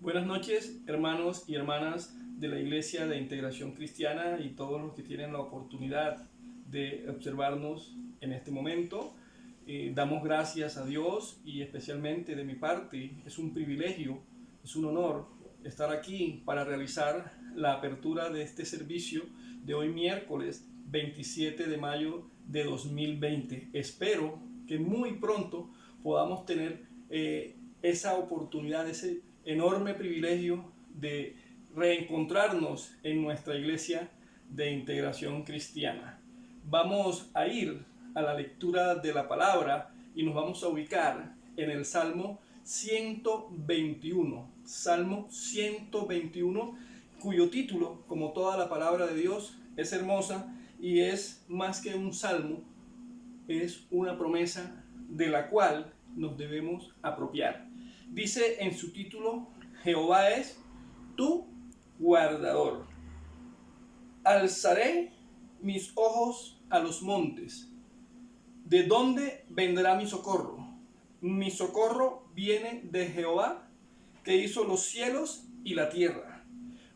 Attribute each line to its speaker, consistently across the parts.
Speaker 1: Buenas noches, hermanos y hermanas de la Iglesia de Integración Cristiana y todos los que tienen la oportunidad de observarnos en este momento. Damos gracias a Dios y especialmente de mi parte es un privilegio, es un honor estar aquí para realizar la apertura de este servicio de hoy miércoles 27 de mayo de 2020. Espero que muy pronto podamos tener esa oportunidad, ese enorme privilegio de reencontrarnos en nuestra iglesia de integración cristiana. Vamos a ir a la lectura de la palabra y nos vamos a ubicar en el Salmo 121, Salmo 121, cuyo título, como toda la palabra de Dios, es hermosa y es más que un salmo, es una promesa de la cual nos debemos apropiar. Dice en su título: Jehová es tu guardador. Alzaré mis ojos a los montes. ¿De dónde vendrá mi socorro? Mi socorro viene de Jehová, que hizo los cielos y la tierra.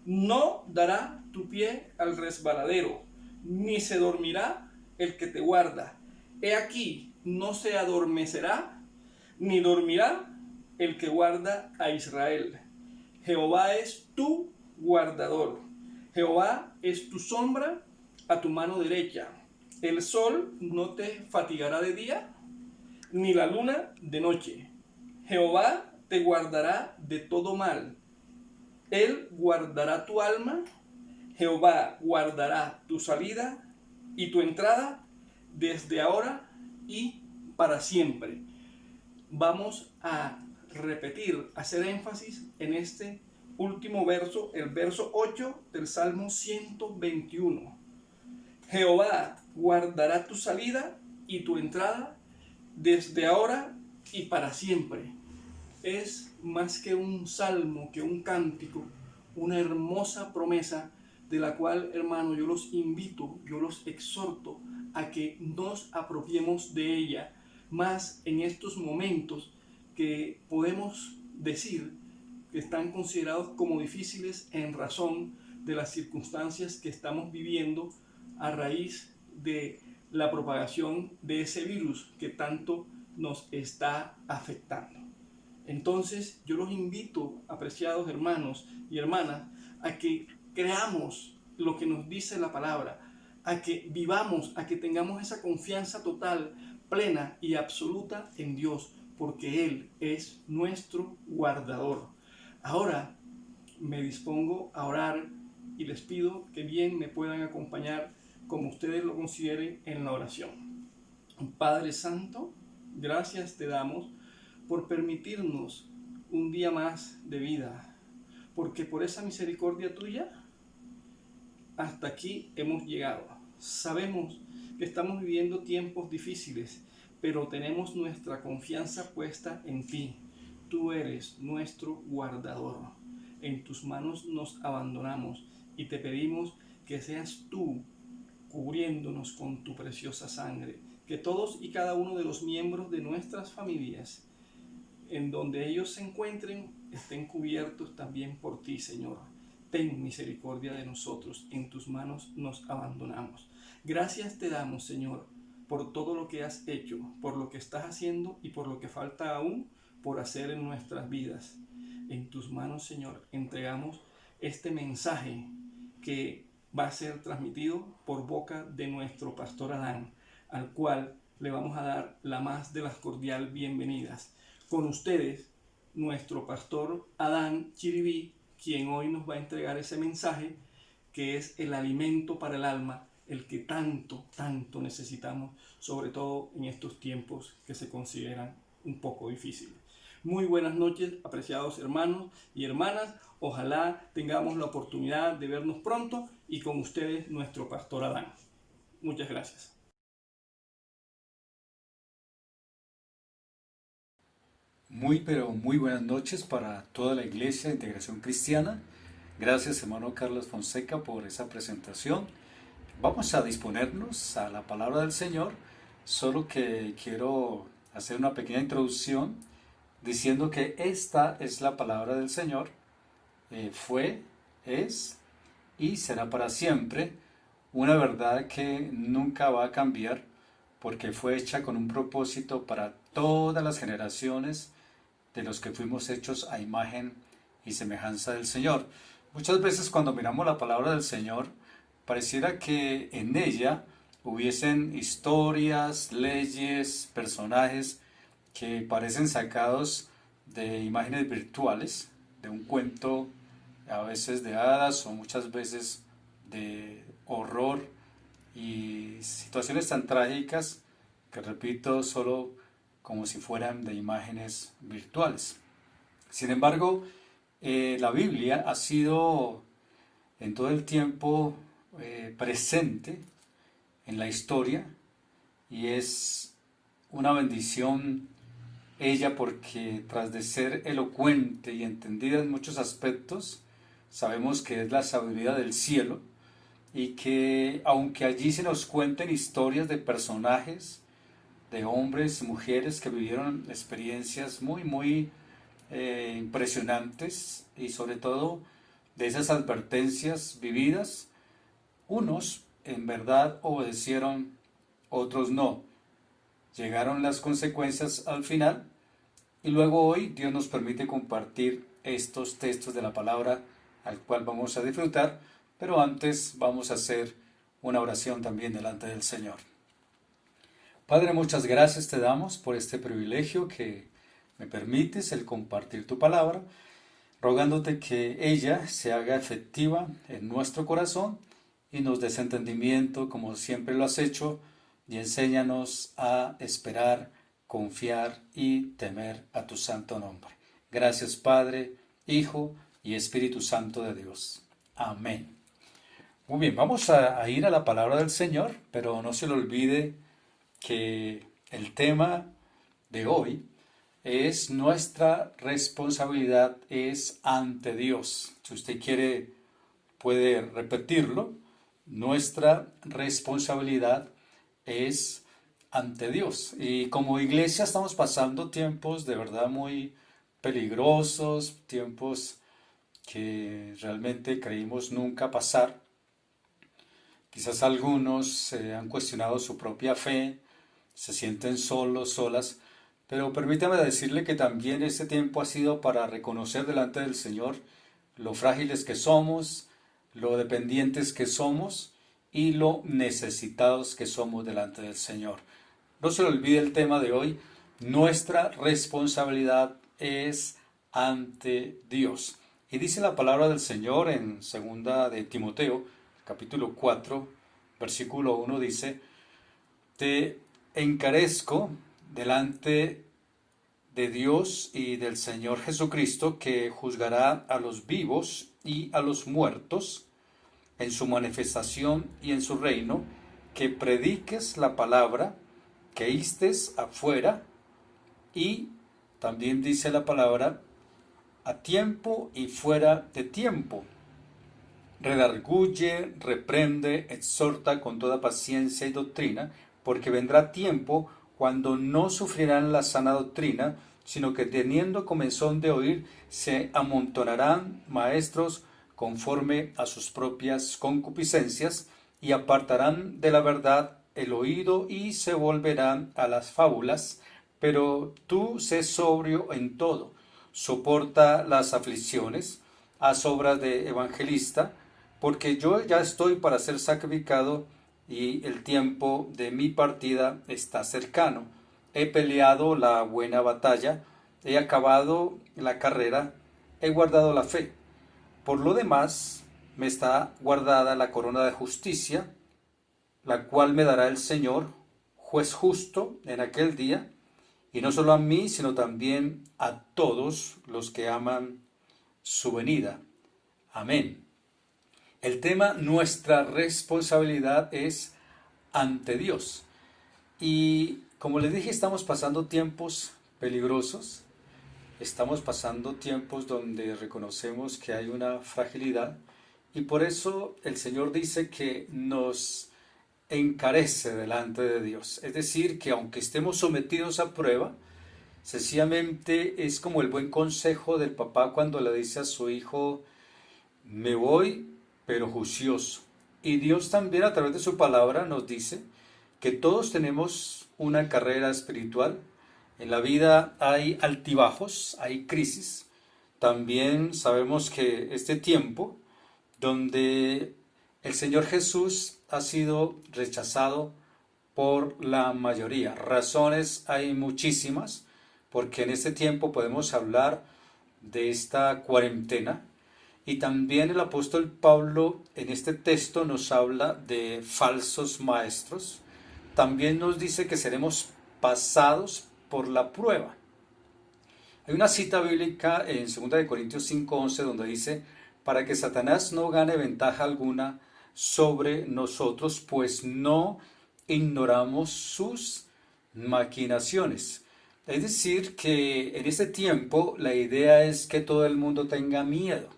Speaker 1: No dará tu pie al resbaladero, ni se dormirá el que te guarda. He aquí, no se adormecerá, ni dormirá el que guarda a Israel. Jehová es tu guardador. Jehová es tu sombra a tu mano derecha. El sol no te fatigará de día, ni la luna de noche. Jehová te guardará de todo mal. Él guardará tu alma. Jehová guardará tu salida y tu entrada desde ahora y para siempre. Vamos a repetir, hacer énfasis en este último verso, el verso 8 del Salmo 121. Jehová guardará tu salida y tu entrada desde ahora y para siempre. Es más que un salmo, que un cántico, una hermosa promesa de la cual, hermano, yo los invito, yo los exhorto a que nos apropiemos de ella, más en estos momentos que podemos decir que están considerados como difíciles en razón de las circunstancias que estamos viviendo a raíz de la propagación de ese virus que tanto nos está afectando. Entonces yo los invito, apreciados hermanos y hermanas, a que creamos lo que nos dice la palabra, a que vivamos, a que tengamos esa confianza total, plena y absoluta en Dios, porque Él es nuestro guardador. Ahora me dispongo a orar y les pido que bien me puedan acompañar como ustedes lo consideren en la oración. Padre Santo, gracias te damos por permitirnos un día más de vida, porque por esa misericordia tuya hasta aquí hemos llegado. Sabemos que estamos viviendo tiempos difíciles, pero tenemos nuestra confianza puesta en ti. Tú eres nuestro guardador. En tus manos nos abandonamos y te pedimos que seas tú cubriéndonos con tu preciosa sangre, que todos y cada uno de los miembros de nuestras familias, en donde ellos se encuentren, estén cubiertos también por ti, Señor. Ten misericordia de nosotros, en tus manos nos abandonamos. Gracias te damos, Señor, por todo lo que has hecho, por lo que estás haciendo y por lo que falta aún por hacer en nuestras vidas. En tus manos, Señor, entregamos este mensaje que va a ser transmitido por boca de nuestro pastor Adán, al cual le vamos a dar la más de las cordial bienvenidas. Con ustedes, nuestro pastor Adán Chiribí, quien hoy nos va a entregar ese mensaje que es el alimento para el alma, el que tanto necesitamos, sobre todo en estos tiempos que se consideran un poco difíciles. Muy buenas noches, apreciados hermanos y hermanas. Ojalá tengamos la oportunidad de vernos pronto y con ustedes nuestro pastor Adán. Muchas gracias.
Speaker 2: Pero muy buenas noches para toda la Iglesia de Integración Cristiana. Gracias, hermano Carlos Fonseca, por esa presentación. Vamos a disponernos a la palabra del Señor, solo que quiero hacer una pequeña introducción diciendo que esta es la palabra del Señor fue, es y será para siempre. Una verdad que nunca va a cambiar porque fue hecha con un propósito para todas las generaciones de los que fuimos hechos a imagen y semejanza del Señor. Muchas veces cuando miramos la palabra del Señor, pareciera que en ella hubiesen historias, leyes, personajes que parecen sacados de imágenes virtuales, de un cuento a veces de hadas o muchas veces de horror y situaciones tan trágicas que repito solo como si fueran de imágenes virtuales. Sin embargo, la Biblia ha sido en todo el tiempo presente en la historia y es una bendición ella porque tras de ser elocuente y entendida en muchos aspectos, sabemos que es la sabiduría del cielo y que aunque allí se nos cuenten historias de personajes, de hombres y mujeres que vivieron experiencias muy impresionantes y sobre todo de esas advertencias vividas, unos en verdad obedecieron, otros no. Llegaron las consecuencias al final y luego hoy Dios nos permite compartir estos textos de la palabra al cual vamos a disfrutar, pero antes vamos a hacer una oración también delante del Señor. Padre, muchas gracias te damos por este privilegio que me permites el compartir tu palabra, rogándote que ella se haga efectiva en nuestro corazón y nos des entendimiento como siempre lo has hecho y enséñanos a esperar, confiar y temer a tu santo nombre. Gracias Padre, Hijo y Espíritu Santo de Dios. Amén. Muy bien, vamos a ir a la palabra del Señor, pero no se le olvide que el tema de hoy es nuestra responsabilidad es ante Dios. Si usted quiere, puede repetirlo. Nuestra responsabilidad es ante Dios. Y como iglesia estamos pasando tiempos de verdad muy peligrosos, tiempos que realmente creímos nunca pasar. Quizás algunos han cuestionado su propia fe, se sienten solos, solas, pero permítame decirle que también este tiempo ha sido para reconocer delante del Señor lo frágiles que somos, lo dependientes que somos y lo necesitados que somos delante del Señor. No se le olvide el tema de hoy, nuestra responsabilidad es ante Dios. Y dice la palabra del Señor en 2 de Timoteo, capítulo 4, versículo 1, dice: Te encarezco delante de Dios y del Señor Jesucristo, que juzgará a los vivos y a los muertos en su manifestación y en su reino, que prediques la palabra, que istes afuera, y también dice la palabra, a tiempo y fuera de tiempo. Redarguye, reprende, exhorta con toda paciencia y doctrina, porque vendrá tiempo cuando no sufrirán la sana doctrina, sino que teniendo comezón de oír, se amontonarán maestros conforme a sus propias concupiscencias, y apartarán de la verdad el oído y se volverán a las fábulas. Pero tú sé sobrio en todo, soporta las aflicciones, haz obras de evangelista, porque yo ya estoy para ser sacrificado y el tiempo de mi partida está cercano. He peleado la buena batalla, he acabado la carrera, he guardado la fe. Por lo demás, me está guardada la corona de justicia, la cual me dará el Señor, juez justo, en aquel día, y no solo a mí, sino también a todos los que aman su venida. Amén. El tema, nuestra responsabilidad es ante Dios. Y como les dije, estamos pasando tiempos peligrosos, estamos pasando tiempos donde reconocemos que hay una fragilidad y por eso el Señor dice que nos encarece delante de Dios. Es decir, que aunque estemos sometidos a prueba, sencillamente es como el buen consejo del papá cuando le dice a su hijo: me voy, pero juicioso. Y Dios también a través de su palabra nos dice que todos tenemos una carrera espiritual. En la vida hay altibajos, hay crisis. También sabemos que este tiempo donde el Señor Jesús ha sido rechazado por la mayoría. Razones hay muchísimas, porque en este tiempo podemos hablar de esta cuarentena. Y también el apóstol Pablo en este texto nos habla de falsos maestros. También nos dice que seremos pasados por la prueba. Hay una cita bíblica en 2 Corintios 5:11 donde dice, para que Satanás no gane ventaja alguna sobre nosotros, pues no ignoramos sus maquinaciones. Es decir, que en este tiempo la idea es que todo el mundo tenga miedo.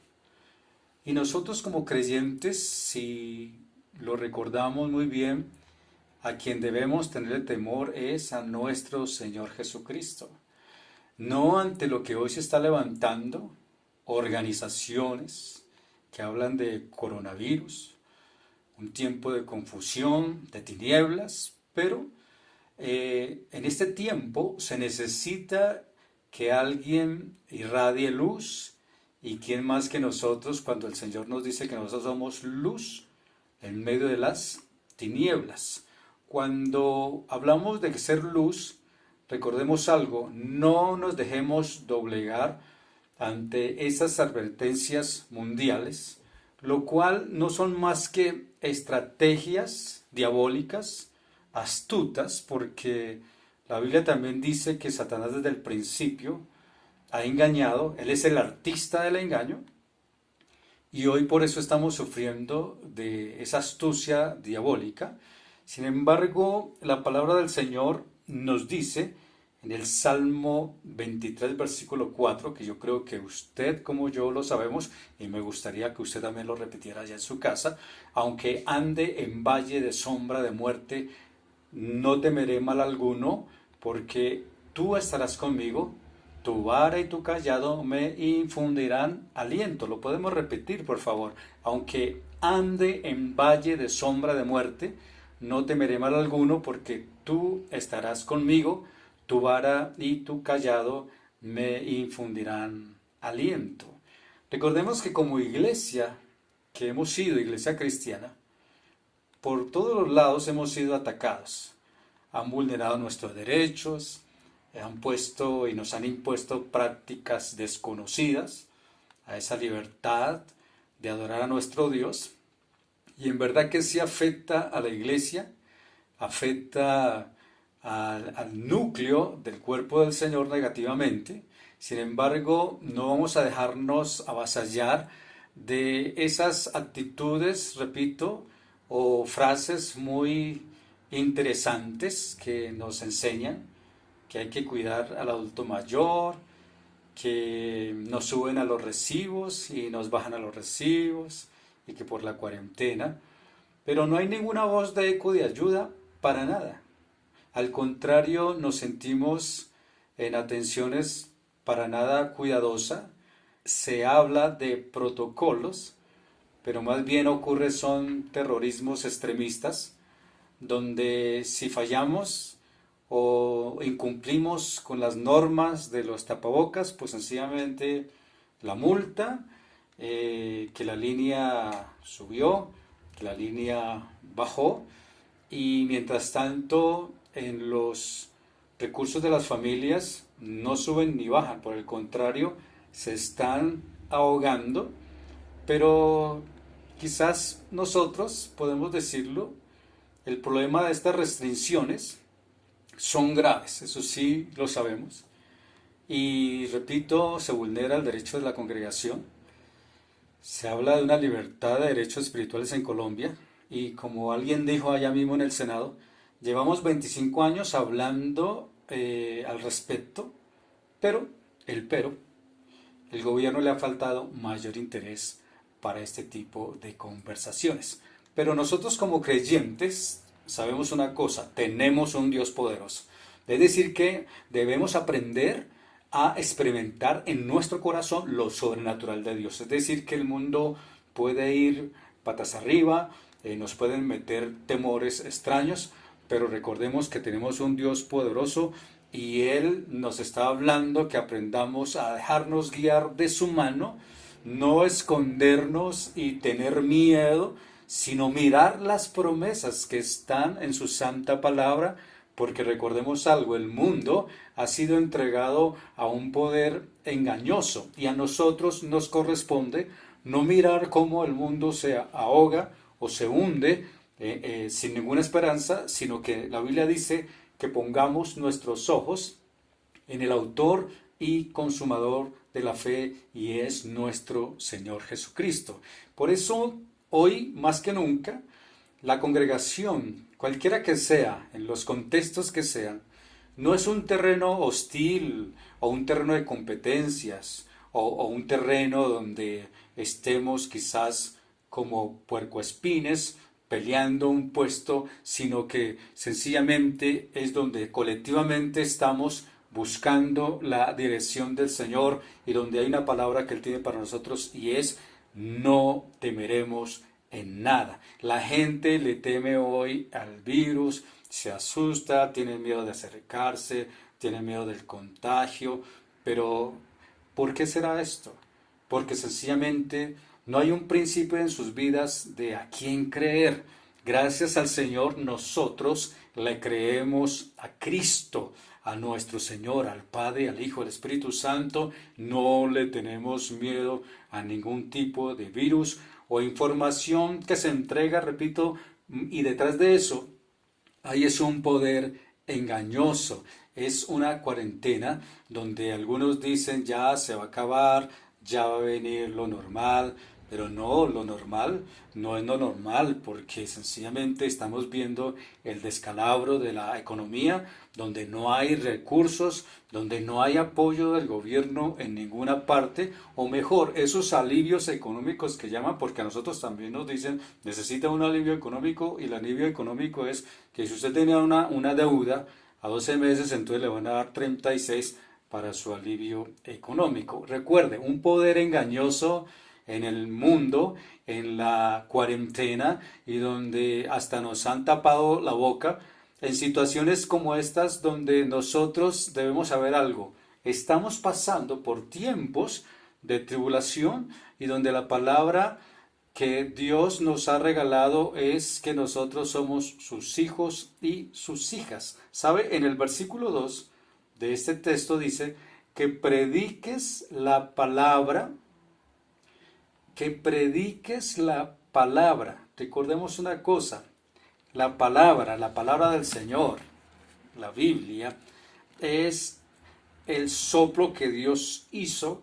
Speaker 2: Y nosotros como creyentes, si lo recordamos muy bien, a quien debemos tener temor es a nuestro Señor Jesucristo. No ante lo que hoy se está levantando, organizaciones que hablan de coronavirus, un tiempo de confusión, de tinieblas, pero en este tiempo se necesita que alguien irradie luz. ¿Y quién más que nosotros cuando el Señor nos dice que nosotros somos luz en medio de las tinieblas? Cuando hablamos de ser luz, recordemos algo, no nos dejemos doblegar ante esas advertencias mundiales, lo cual no son más que estrategias diabólicas, astutas, porque la Biblia también dice que Satanás desde el principio ha engañado, él es el artista del engaño, y hoy por eso estamos sufriendo de esa astucia diabólica. Sin embargo, la palabra del Señor nos dice en el Salmo 23, versículo 4, que yo creo que usted como yo lo sabemos, y me gustaría que usted también lo repitiera allá en su casa, aunque ande en valle de sombra de muerte, no temeré mal alguno, porque tú estarás conmigo, tu vara y tu callado me infundirán aliento. Lo podemos repetir, por favor. Aunque ande en valle de sombra de muerte, no temeré mal alguno, porque tú estarás conmigo, tu vara y tu callado me infundirán aliento. Recordemos que como iglesia, que hemos sido iglesia cristiana, por todos los lados hemos sido atacados. Han vulnerado nuestros derechos, han puesto y nos han impuesto prácticas desconocidas a esa libertad de adorar a nuestro Dios. Y en verdad que sí afecta a la iglesia, afecta al núcleo del cuerpo del Señor negativamente. Sin embargo, no vamos a dejarnos avasallar de esas actitudes, repito, o frases muy interesantes que nos enseñan que hay que cuidar al adulto mayor, que nos suben a los recibos y nos bajan a los recibos, y que por la cuarentena, pero no hay ninguna voz de eco de ayuda para nada. Al contrario, nos sentimos en atenciones para nada cuidadosa. Se habla de protocolos, pero más bien ocurre son terrorismos extremistas, donde si fallamos o incumplimos con las normas de los tapabocas, pues sencillamente la multa, que la línea subió, que la línea bajó, y mientras tanto en los recursos de las familias no suben ni bajan, por el contrario, se están ahogando, pero quizás nosotros podemos decirlo, el problema de estas restricciones son graves, eso sí lo sabemos, y repito, se vulnera el derecho de la congregación. Se habla de una libertad de derechos espirituales en Colombia, y como alguien dijo allá mismo en el Senado, llevamos 25 años hablando al respecto, pero el gobierno le ha faltado mayor interés para este tipo de conversaciones. Pero nosotros como creyentes sabemos una cosa, tenemos un Dios poderoso. Es decir que debemos aprender a experimentar en nuestro corazón lo sobrenatural de Dios. Es decir que el mundo puede ir patas arriba, nos pueden meter temores extraños, pero recordemos que tenemos un Dios poderoso y Él nos está hablando que aprendamos a dejarnos guiar de su mano, no escondernos y tener miedo, sino mirar las promesas que están en su santa palabra, porque recordemos algo, el mundo ha sido entregado a un poder engañoso y a nosotros nos corresponde no mirar cómo el mundo se ahoga o se hunde sin ninguna esperanza, sino que la Biblia dice que pongamos nuestros ojos en el autor y consumador de la fe, y es nuestro Señor Jesucristo. Por eso, hoy más que nunca, la congregación, cualquiera que sea, en los contextos que sean, no es un terreno hostil o un terreno de competencias o un terreno donde estemos quizás como puercoespines peleando un puesto, sino que sencillamente es donde colectivamente estamos buscando la dirección del Señor y donde hay una palabra que Él tiene para nosotros y es: no temeremos en nada. La gente le teme hoy al virus, se asusta, tiene miedo de acercarse, tiene miedo del contagio, pero ¿por qué será esto? Porque sencillamente no hay un principio en sus vidas de a quién creer. Gracias al Señor nosotros le creemos a Cristo, a nuestro Señor, al Padre, al Hijo, al Espíritu Santo. No le tenemos miedo a ningún tipo de virus o información que se entrega, repito, y detrás de eso ahí es un poder engañoso. Es una cuarentena donde algunos dicen ya se va a acabar, ya va a venir lo normal, pero no, lo normal no es lo normal, porque sencillamente estamos viendo el descalabro de la economía, donde no hay recursos, donde no hay apoyo del gobierno en ninguna parte, o mejor, esos alivios económicos que llaman, porque a nosotros también nos dicen, necesita un alivio económico, y el alivio económico es que si usted tenía una deuda a 12 meses, entonces le van a dar 36 para su alivio económico. Recuerde, un poder engañoso en el mundo, en la cuarentena, y donde hasta nos han tapado la boca, en situaciones como estas donde nosotros debemos saber algo. Estamos pasando por tiempos de tribulación y donde la palabra que Dios nos ha regalado es que nosotros somos sus hijos y sus hijas. ¿Sabe? En el versículo 2 de este texto dice que prediques la palabra, que prediques la palabra. Recordemos una cosa, la palabra del Señor, la Biblia, es el soplo que Dios hizo,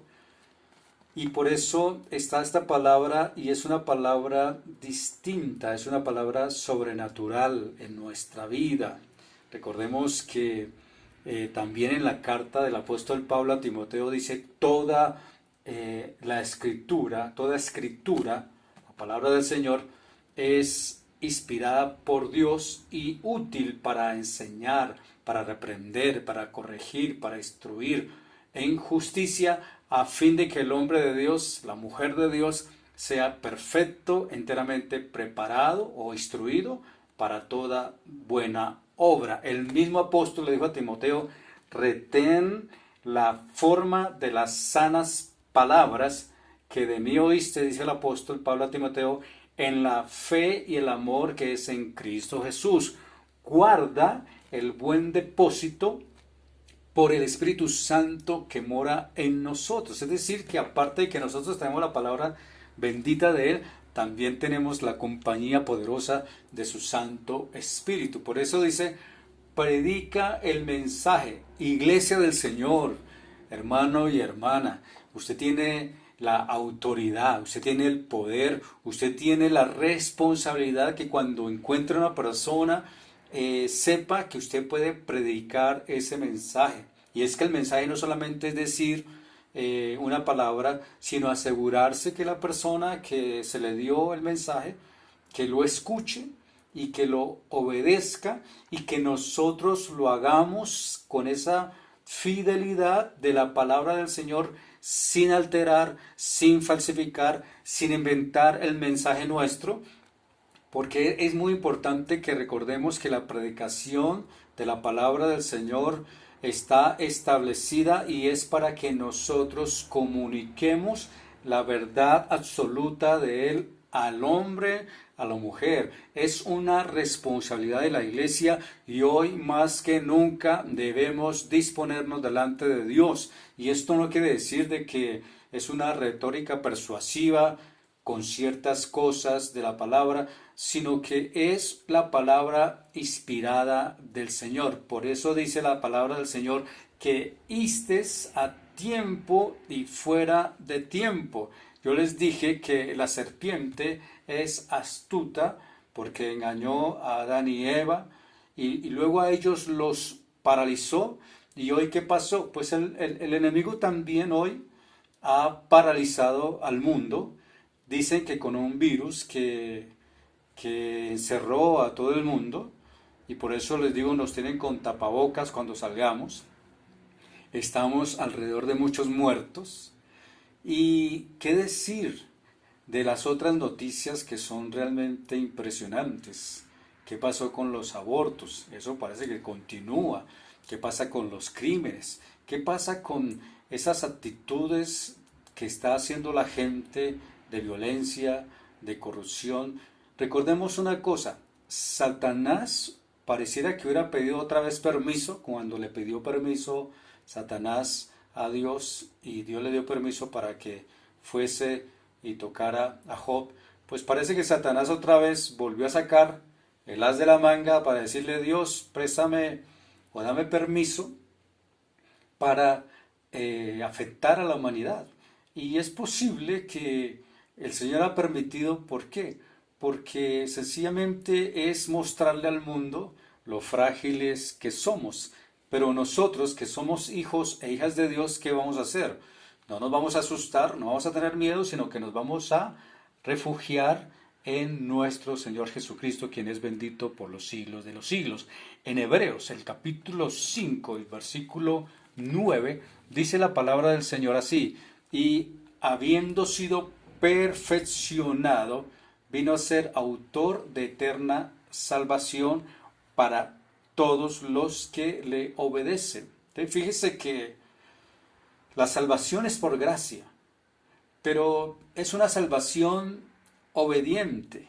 Speaker 2: y por eso está esta palabra, y es una palabra distinta, es una palabra sobrenatural en nuestra vida. Recordemos que también en la carta del apóstol Pablo a Timoteo dice toda toda escritura, la palabra del Señor, es inspirada por Dios y útil para enseñar, para reprender, para corregir, para instruir en justicia, a fin de que el hombre de Dios, la mujer de Dios, sea perfecto, enteramente preparado o instruido para toda buena obra. El mismo apóstol le dijo a Timoteo: retén la forma de las sanas palabras que de mí oíste, dice el apóstol Pablo a Timoteo, en la fe y el amor que es en Cristo Jesús. Guarda el buen depósito por el Espíritu Santo que mora en nosotros. Es decir, que aparte de que nosotros tenemos la palabra bendita de Él, también tenemos la compañía poderosa de su Santo Espíritu. Por eso dice, predica el mensaje, iglesia del Señor, hermano y hermana. Usted tiene la autoridad, usted tiene el poder, usted tiene la responsabilidad que cuando encuentre una persona, sepa que usted puede predicar ese mensaje. Y es que el mensaje no solamente es decir una palabra, sino asegurarse que la persona que se le dio el mensaje, que lo escuche y que lo obedezca, y que nosotros lo hagamos con esa fidelidad de la palabra del Señor sin alterar, sin falsificar, sin inventar el mensaje nuestro, porque es muy importante que recordemos que la predicación de la palabra del Señor está establecida y es para que nosotros comuniquemos la verdad absoluta de Él al hombre, a la mujer. Es una responsabilidad de la iglesia y hoy más que nunca debemos disponernos delante de Dios. Y esto no quiere decir de que es una retórica persuasiva con ciertas cosas de la palabra, sino que es la palabra inspirada del Señor. Por eso dice la palabra del Señor que istes a tiempo y fuera de tiempo. Yo les dije que la serpiente es astuta porque engañó a Adán y Eva y luego a ellos los paralizó. ¿Y hoy qué pasó? Pues el enemigo también hoy ha paralizado al mundo. Dicen que con un virus que encerró a todo el mundo, y por eso les digo, nos tienen con tapabocas cuando salgamos. Estamos alrededor de muchos muertos. ¿Y qué decir de las otras noticias que son realmente impresionantes? ¿Qué pasó con los abortos? Eso parece que continúa. ¿Qué pasa con los crímenes? ¿Qué pasa con esas actitudes que está haciendo la gente de violencia, de corrupción? Recordemos una cosa, Satanás pareciera que hubiera pedido otra vez permiso cuando le pidió permiso Satanás a Dios y Dios le dio permiso para que fuese y tocara a Job. Pues parece que Satanás otra vez volvió a sacar el as de la manga para decirle: Dios, préstame o dame permiso para afectar a la humanidad. Y es posible que el Señor ha permitido. ¿Por qué? Porque sencillamente es mostrarle al mundo lo frágiles que somos. Pero nosotros que somos hijos e hijas de Dios, ¿qué vamos a hacer? No nos vamos a asustar, no vamos a tener miedo, sino que nos vamos a refugiar en nuestro Señor Jesucristo, quien es bendito por los siglos de los siglos. En Hebreos, el capítulo 5, el versículo 9, dice la palabra del Señor así: y habiendo sido perfeccionado, vino a ser autor de eterna salvación para todos los que le obedecen. Entonces, fíjese que la salvación es por gracia, pero es una salvación obediente.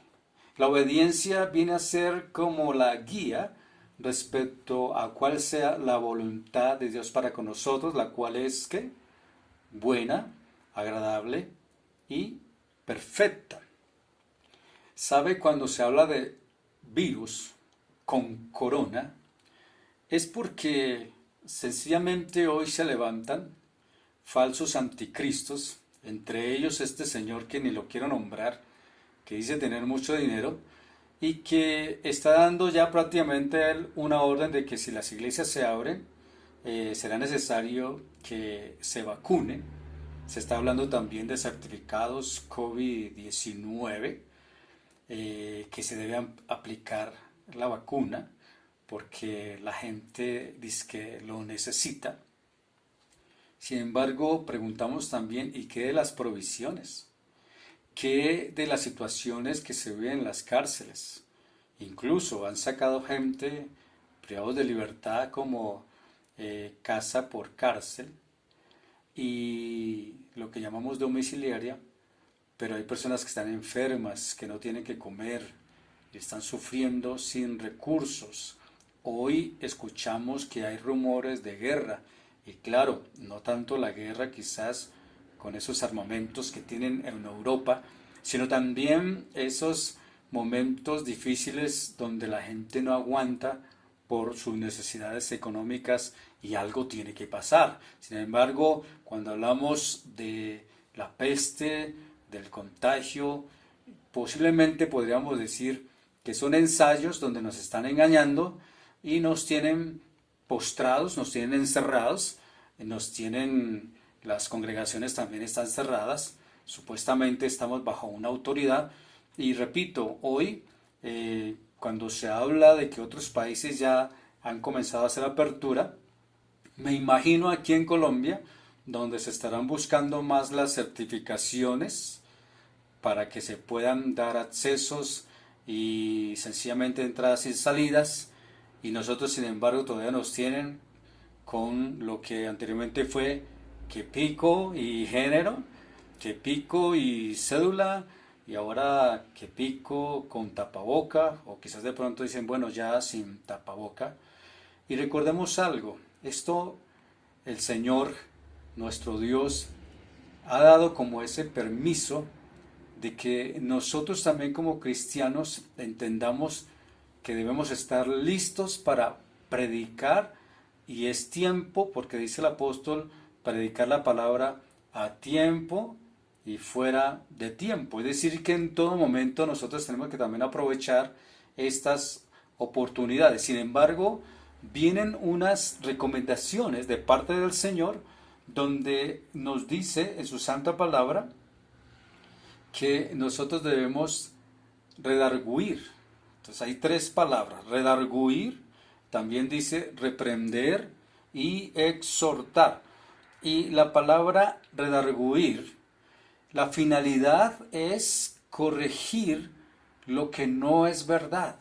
Speaker 2: La obediencia viene a ser como la guía respecto a cuál sea la voluntad de Dios para con nosotros, la cual es ¿qué? Buena, agradable y perfecta. ¿Sabe? Cuando se habla de virus con corona, es porque sencillamente hoy se levantan falsos anticristos, entre ellos este señor que ni lo quiero nombrar, que dice tener mucho dinero y que está dando ya prácticamente él una orden de que si las iglesias se abren, será necesario que se vacune. Se está hablando también de certificados COVID-19, que se debe aplicar la vacuna porque la gente dice que lo necesita. Sin embargo, preguntamos también, ¿y qué de las provisiones? ¿Qué de las situaciones que se viven en las cárceles? Incluso han sacado gente privados de libertad como casa por cárcel y lo que llamamos domiciliaria, pero hay personas que están enfermas, que no tienen que comer y están sufriendo sin recursos. Hoy escuchamos que hay rumores de guerra y claro, no tanto la guerra quizás con esos armamentos que tienen en Europa, sino también esos momentos difíciles donde la gente no aguanta por sus necesidades económicas y algo tiene que pasar. Sin embargo, cuando hablamos de la peste, del contagio, posiblemente podríamos decir que son ensayos donde nos están engañando y nos tienen postrados, nos tienen encerrados, nos tienen, las congregaciones también están cerradas, supuestamente estamos bajo una autoridad y repito, hoy cuando se habla de que otros países ya han comenzado a hacer apertura, Me imagino aquí en Colombia, donde se estarán buscando más las certificaciones para que se puedan dar accesos y sencillamente entradas y salidas, y nosotros sin embargo todavía nos tienen con lo que anteriormente fue que pico y género, que pico y cédula, y ahora que pico con tapaboca, o quizás de pronto dicen, bueno, ya sin tapaboca. Y recordemos algo, esto el Señor, nuestro Dios, ha dado como ese permiso de que nosotros también como cristianos entendamos que debemos estar listos para predicar, y es tiempo, porque dice el apóstol, predicar la palabra a tiempo y fuera de tiempo. Es decir, que en todo momento nosotros tenemos que también aprovechar estas oportunidades. Sin embargo, vienen unas recomendaciones de parte del Señor donde nos dice en su santa palabra que nosotros debemos redarguir. Entonces hay tres palabras: redarguir, también dice reprender y exhortar. Y la palabra redarguir, la finalidad es corregir lo que no es verdad,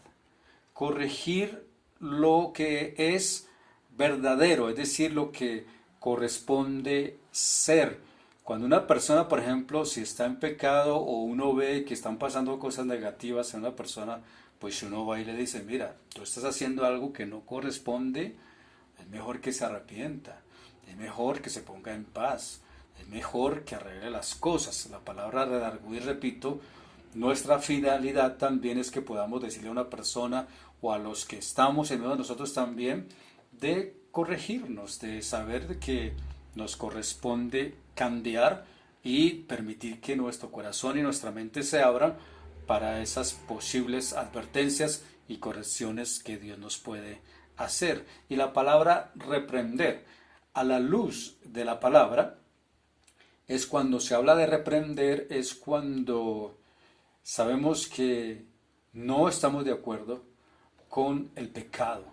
Speaker 2: corregir lo que es verdadero, es decir, lo que corresponde ser. Cuando una persona, por ejemplo, si está en pecado o uno ve que están pasando cosas negativas en una persona, pues uno va y le dice, mira, tú estás haciendo algo que no corresponde, es mejor que se arrepienta, es mejor que se ponga en paz, es mejor que arregle las cosas. La palabra redarguir, repito, nuestra finalidad también es que podamos decirle a una persona o a los que estamos en medio de nosotros también, de corregirnos, de saber que nos corresponde cambiar y permitir que nuestro corazón y nuestra mente se abran para esas posibles advertencias y correcciones que Dios nos puede hacer. Y la palabra reprender, a la luz de la palabra, es cuando se habla de reprender, es cuando sabemos que no estamos de acuerdo con el pecado.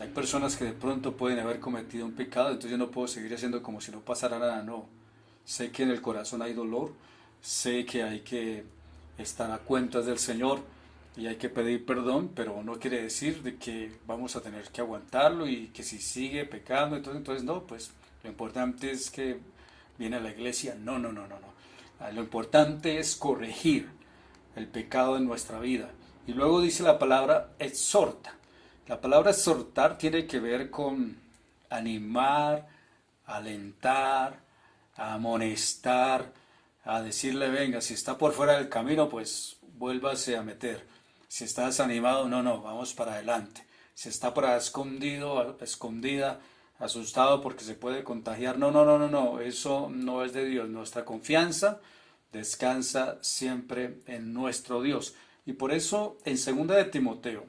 Speaker 2: Hay personas que de pronto pueden haber cometido un pecado, entonces yo no puedo seguir haciendo como si no pasara nada, no. Sé que en el corazón hay dolor, sé que hay que estar a cuentas del Señor y hay que pedir perdón, pero no quiere decir de que vamos a tener que aguantarlo y que si sigue pecando, entonces no, pues lo importante es que viene a la iglesia. No, no, no, no, no. Lo importante es corregir el pecado en nuestra vida. Y luego dice la palabra exhorta. La palabra exhortar tiene que ver con animar, alentar, amonestar, a decirle, venga, si está por fuera del camino, pues vuélvase a meter. Si está desanimado, no, no, vamos para adelante. Si está por ahí escondido, escondida, asustado porque se puede contagiar, no, no, no, no, no, eso no es de Dios. Nuestra confianza descansa siempre en nuestro Dios. Y por eso en 2 de Timoteo,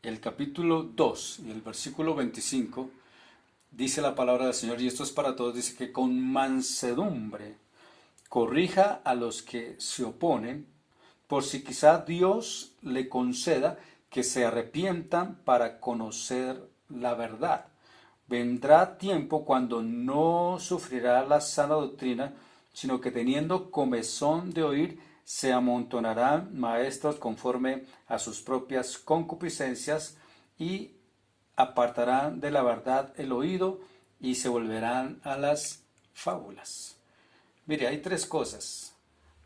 Speaker 2: el capítulo 2 y el versículo 25, dice la palabra del Señor, y esto es para todos, dice que con mansedumbre corrija a los que se oponen, por si quizá Dios le conceda que se arrepientan para conocer la verdad. Vendrá tiempo cuando no sufrirá la sana doctrina, sino que teniendo comezón de oír, se amontonarán maestros conforme a sus propias concupiscencias y apartarán de la verdad el oído y se volverán a las fábulas. Mire, hay tres cosas: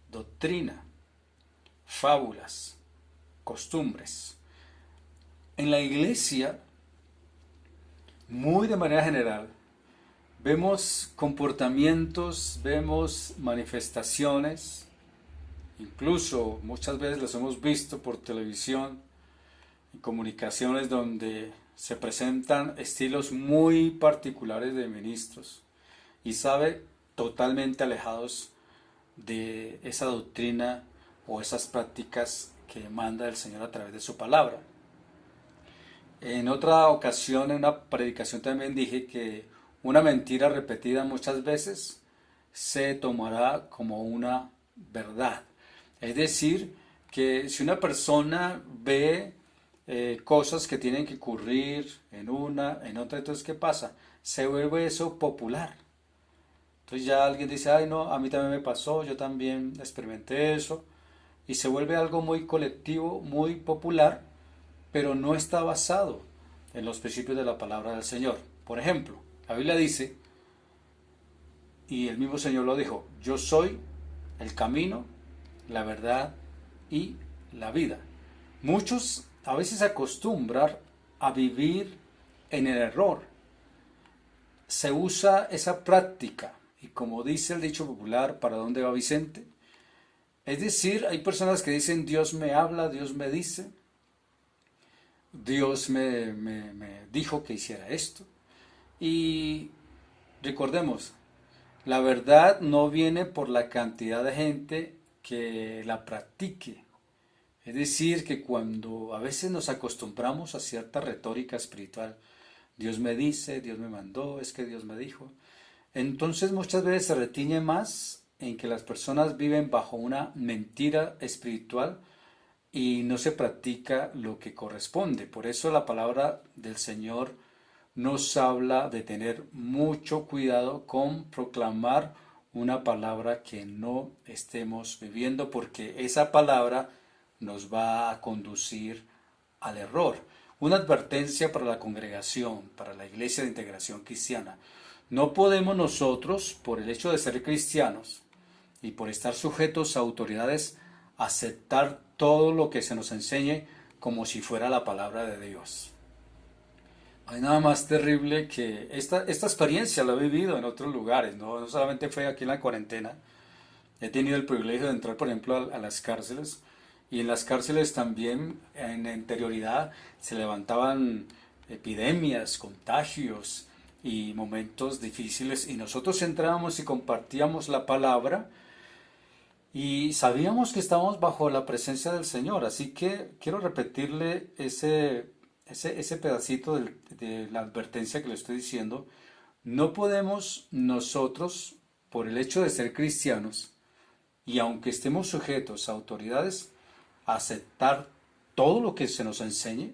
Speaker 2: doctrina, fábulas, costumbres. En la iglesia, muy de manera general, vemos comportamientos, vemos manifestaciones, incluso muchas veces los hemos visto por televisión, en comunicaciones donde se presentan estilos muy particulares de ministros y totalmente alejados de esa doctrina o esas prácticas que manda el Señor a través de su palabra. En otra ocasión, en una predicación también dije que una mentira repetida muchas veces se tomará como una verdad. Es decir, que si una persona ve cosas que tienen que ocurrir en una, en otra, entonces ¿qué pasa? se vuelve eso popular. Entonces ya alguien dice, ay no, a mí también me pasó, yo también experimenté eso, y se vuelve algo muy colectivo, muy popular, pero no está basado en los principios de la palabra del Señor. Por ejemplo, la Biblia dice, y el mismo Señor lo dijo, yo soy el camino, la verdad y la vida. Muchos a veces se acostumbran a vivir en el error. Se usa esa práctica, y como dice el dicho popular, ¿para dónde va Vicente? Es decir, hay personas que dicen, Dios me habla, Dios me dice, Dios me dijo que hiciera esto. Y recordemos, la verdad no viene por la cantidad de gente que la practique. Es decir, que cuando a veces nos acostumbramos a cierta retórica espiritual, Dios me dice, Dios me mandó, es que Dios me dijo, entonces muchas veces se retiñe más en que las personas viven bajo una mentira espiritual y no se practica lo que corresponde. Por eso la palabra del Señor nos habla de tener mucho cuidado con proclamar una palabra que no estemos viviendo, porque esa palabra nos va a conducir al error. Una advertencia para la congregación, para la Iglesia de Integración Cristiana. No podemos nosotros, por el hecho de ser cristianos y por estar sujetos a autoridades, aceptar todo lo que se nos enseñe como si fuera la palabra de Dios. No hay nada más terrible que esta experiencia la he vivido en otros lugares, no solamente fue aquí en la cuarentena. He tenido el privilegio de entrar, por ejemplo, a las cárceles, y en las cárceles también en anterioridad se levantaban epidemias, contagios y momentos difíciles, y nosotros entrábamos y compartíamos la palabra y sabíamos que estábamos bajo la presencia del Señor. Así que quiero repetirle ese pedacito de la advertencia que le estoy diciendo. No podemos nosotros, por el hecho de ser cristianos, y aunque estemos sujetos a autoridades, aceptar todo lo que se nos enseñe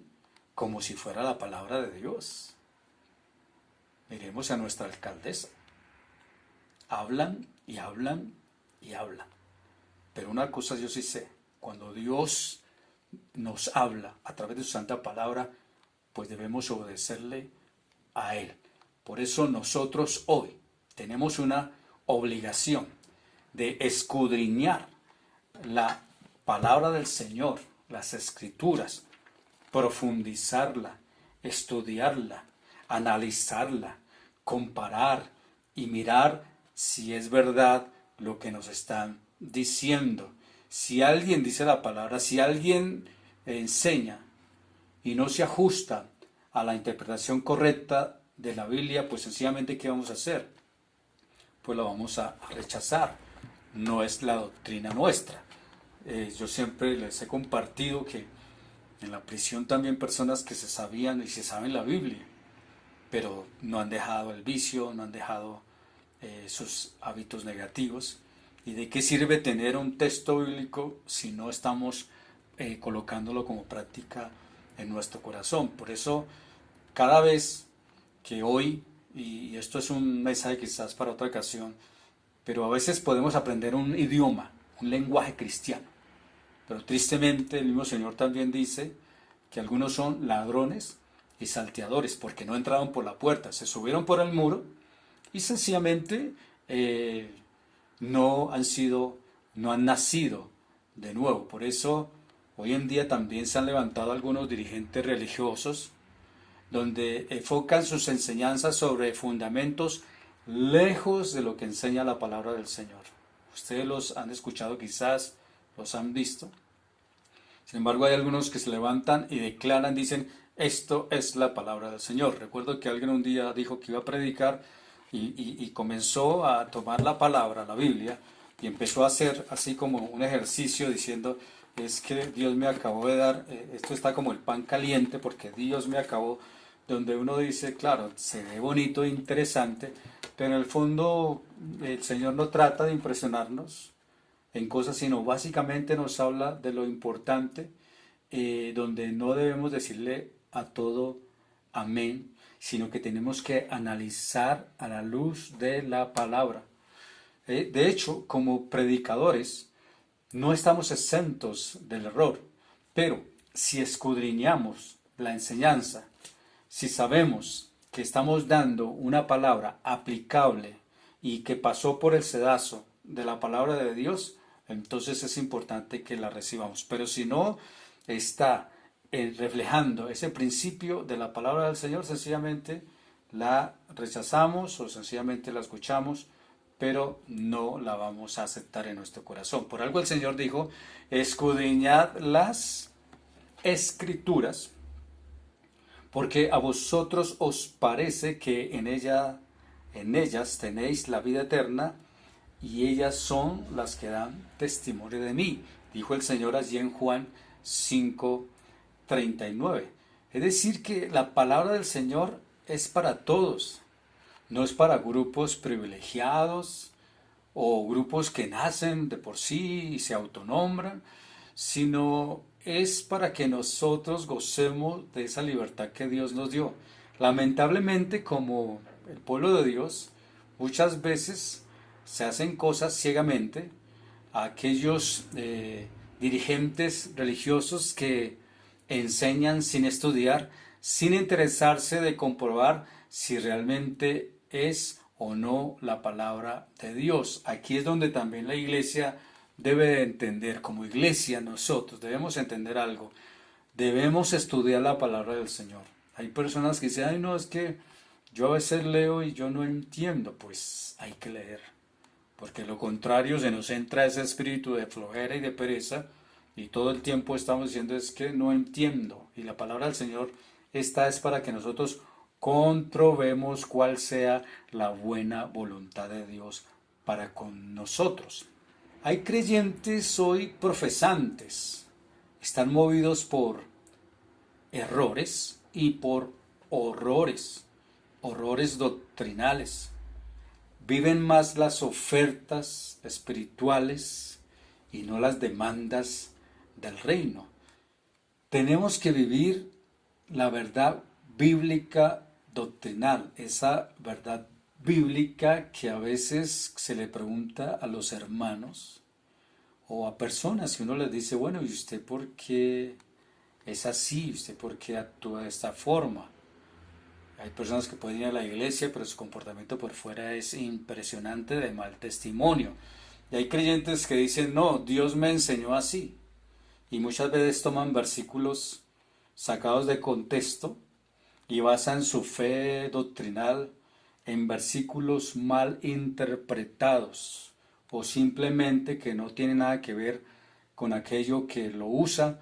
Speaker 2: como si fuera la palabra de Dios. Miremos a nuestra alcaldesa. Hablan y hablan y hablan. Pero una cosa yo sí sé, cuando Dios nos habla a través de su santa palabra, pues debemos obedecerle a Él. Por eso nosotros hoy tenemos una obligación de escudriñar la palabra del Señor, las escrituras, profundizarla, estudiarla, analizarla, comparar y mirar si es verdad lo que nos están diciendo. Si alguien dice la palabra, si alguien enseña y no se ajusta a la interpretación correcta de la Biblia, pues sencillamente ¿qué vamos a hacer? Pues la vamos a rechazar. No es la doctrina nuestra. Yo siempre les he compartido que en la prisión también personas que se sabían y se saben la Biblia, pero no han dejado el vicio, no han dejado sus hábitos negativos. ¿Y de qué sirve tener un texto bíblico si no estamos colocándolo como práctica en nuestro corazón? Por eso, cada vez que hoy, y esto es un mensaje quizás para otra ocasión, pero a veces podemos aprender un idioma, un lenguaje cristiano. Pero tristemente el mismo Señor también dice que algunos son ladrones y salteadores porque no entraron por la puerta, se subieron por el muro y sencillamente no han nacido de nuevo. Por eso hoy en día también se han levantado algunos dirigentes religiosos donde enfocan sus enseñanzas sobre fundamentos lejos de lo que enseña la palabra del Señor. Ustedes los han escuchado quizás, los han visto. Sin embargo, hay algunos que se levantan y declaran, dicen, esto es la palabra del Señor. Recuerdo que alguien un día dijo que iba a predicar y comenzó a tomar la palabra, la Biblia, y empezó a hacer así como un ejercicio diciendo, es que Dios me acabó de dar, esto está como el pan caliente porque Dios me acabó, donde uno dice, claro, se ve bonito e interesante, pero en el fondo el Señor no trata de impresionarnos en cosas, sino básicamente nos habla de lo importante, donde no debemos decirle a todo amén, sino que tenemos que analizar a la luz de la palabra. De hecho, como predicadores, no estamos exentos del error, pero si escudriñamos la enseñanza, si sabemos que estamos dando una palabra aplicable y que pasó por el sedazo de la palabra de Dios, entonces es importante que la recibamos. Pero si no está reflejando ese principio de la palabra del Señor, sencillamente la rechazamos o sencillamente la escuchamos, pero no la vamos a aceptar en nuestro corazón. Por algo el Señor dijo, escudriñad las Escrituras, porque a vosotros os parece que en ellas tenéis la vida eterna, y ellas son las que dan testimonio de mí, dijo el Señor allí en Juan 5:39. Es decir, que la palabra del Señor es para todos, no es para grupos privilegiados o grupos que nacen de por sí y se autonombran, sino es para que nosotros gocemos de esa libertad que Dios nos dio. Lamentablemente, como el pueblo de Dios, muchas veces se hacen cosas ciegamente a aquellos dirigentes religiosos que enseñan sin estudiar, sin interesarse de comprobar si realmente es o no la palabra de Dios. Aquí es donde también la iglesia debe de entender, como iglesia nosotros debemos entender algo, debemos estudiar la palabra del Señor. Hay personas que dicen, ay no, es que yo a veces leo y yo no entiendo. Pues hay que leer, porque lo contrario se nos entra ese espíritu de flojera y de pereza, y todo el tiempo estamos diciendo es que no entiendo, y la palabra del Señor esta es para que nosotros comprobemos cuál sea la buena voluntad de Dios para con nosotros. Hay creyentes hoy profesantes, están movidos por errores y por horrores doctrinales. Viven más las ofertas espirituales y no las demandas del reino. Tenemos que vivir la verdad bíblica doctrinal, esa verdad bíblica que a veces se le pregunta a los hermanos o a personas que uno les dice, bueno, ¿y usted por qué es así? ¿Usted por qué actúa de esta forma? Hay personas que pueden ir a la iglesia, pero su comportamiento por fuera es impresionante, de mal testimonio. Y hay creyentes que dicen, no, Dios me enseñó así. Y muchas veces toman versículos sacados de contexto y basan su fe doctrinal en versículos mal interpretados o simplemente que no tienen nada que ver con aquello que lo usa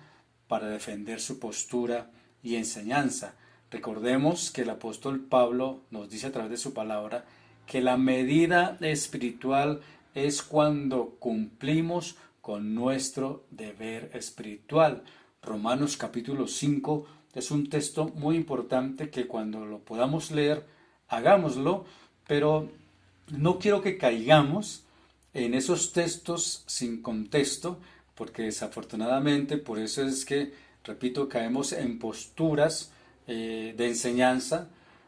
Speaker 2: para defender su postura y enseñanza. Recordemos que el apóstol Pablo nos dice a través de su palabra que la medida espiritual es cuando cumplimos con nuestro deber espiritual. Romanos capítulo 5 es un texto muy importante que cuando lo podamos leer, hagámoslo, pero no quiero que caigamos en esos textos sin contexto, porque desafortunadamente por eso es que, repito, caemos en posturas de enseñanza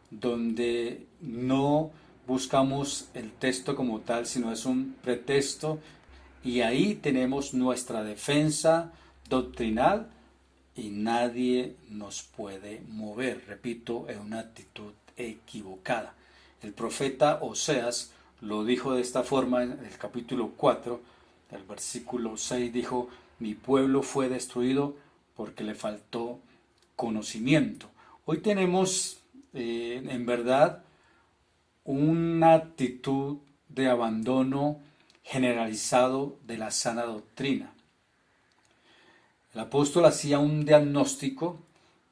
Speaker 2: donde no buscamos el texto como tal, sino es un pretexto, y ahí tenemos nuestra defensa doctrinal y nadie nos puede mover, repito, en una actitud equivocada. El profeta Oseas lo dijo de esta forma en el capítulo 4, el versículo 6, dijo, mi pueblo fue destruido porque le faltó conocimiento. Hoy tenemos en verdad una actitud de abandono generalizado de la sana doctrina. El apóstol hacía un diagnóstico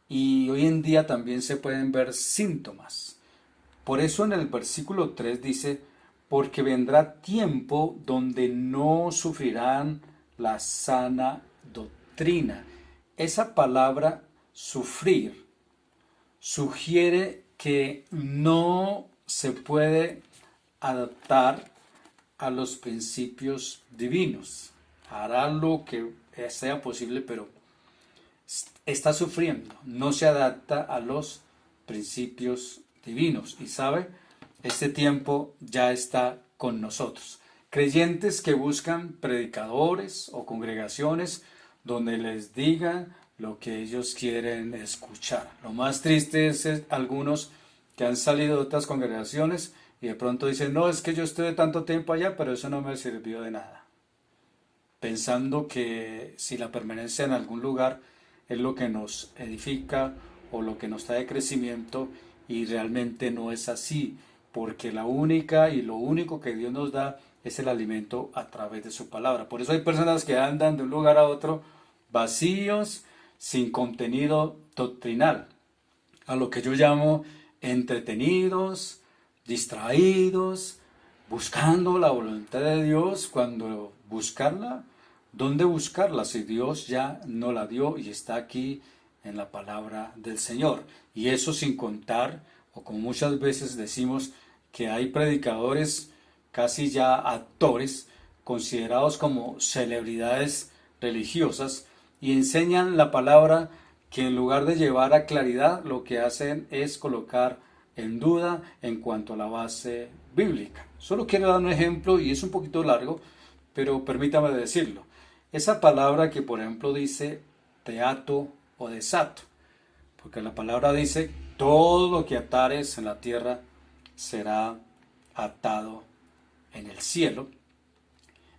Speaker 2: y hoy en día también se pueden ver síntomas. Por eso en el versículo 3 dice, porque vendrá tiempo donde no sufrirán la sana doctrina. Esa palabra sufrir sugiere que no se puede adaptar a los principios divinos. Hará lo que sea posible, pero está sufriendo. No se adapta a los principios divinos. Y sabe, este tiempo ya está con nosotros. Creyentes que buscan predicadores o congregaciones donde les digan lo que ellos quieren escuchar. Lo más triste es algunos que han salido de otras congregaciones y de pronto dicen, no, es que yo estuve tanto tiempo allá, pero eso no me sirvió de nada. Pensando que si la permanencia en algún lugar es lo que nos edifica o lo que nos trae crecimiento, y realmente no es así, porque la única y lo único que Dios nos da es el alimento a través de su palabra. Por eso hay personas que andan de un lugar a otro vacíos, sin contenido doctrinal, a lo que yo llamo entretenidos, distraídos, buscando la voluntad de Dios, cuando buscarla, ¿dónde buscarla si Dios ya no la dio y está aquí en la palabra del Señor? Y eso sin contar, o como muchas veces decimos, que hay predicadores, casi ya actores, considerados como celebridades religiosas, y enseñan la palabra que en lugar de llevar a claridad, lo que hacen es colocar en duda en cuanto a la base bíblica. Solo quiero dar un ejemplo y es un poquito largo, pero permítame decirlo. Esa palabra que por ejemplo dice teato o desato, porque la palabra dice todo lo que atares en la tierra será atado en el cielo.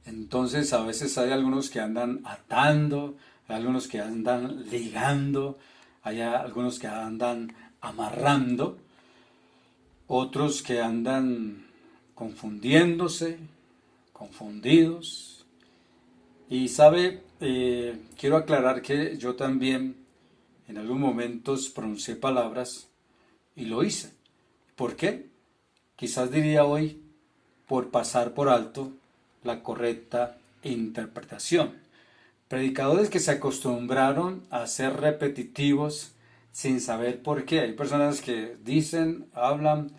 Speaker 2: Entonces a veces hay algunos que andan atando, hay algunos que andan ligando, hay algunos que andan amarrando, otros que andan confundiéndose, confundidos. Y sabe, quiero aclarar que yo también en algunos momentos pronuncié palabras y lo hice. ¿Por qué? Quizás diría hoy por pasar por alto la correcta interpretación. Predicadores que se acostumbraron a ser repetitivos sin saber por qué. Hay personas que dicen, hablan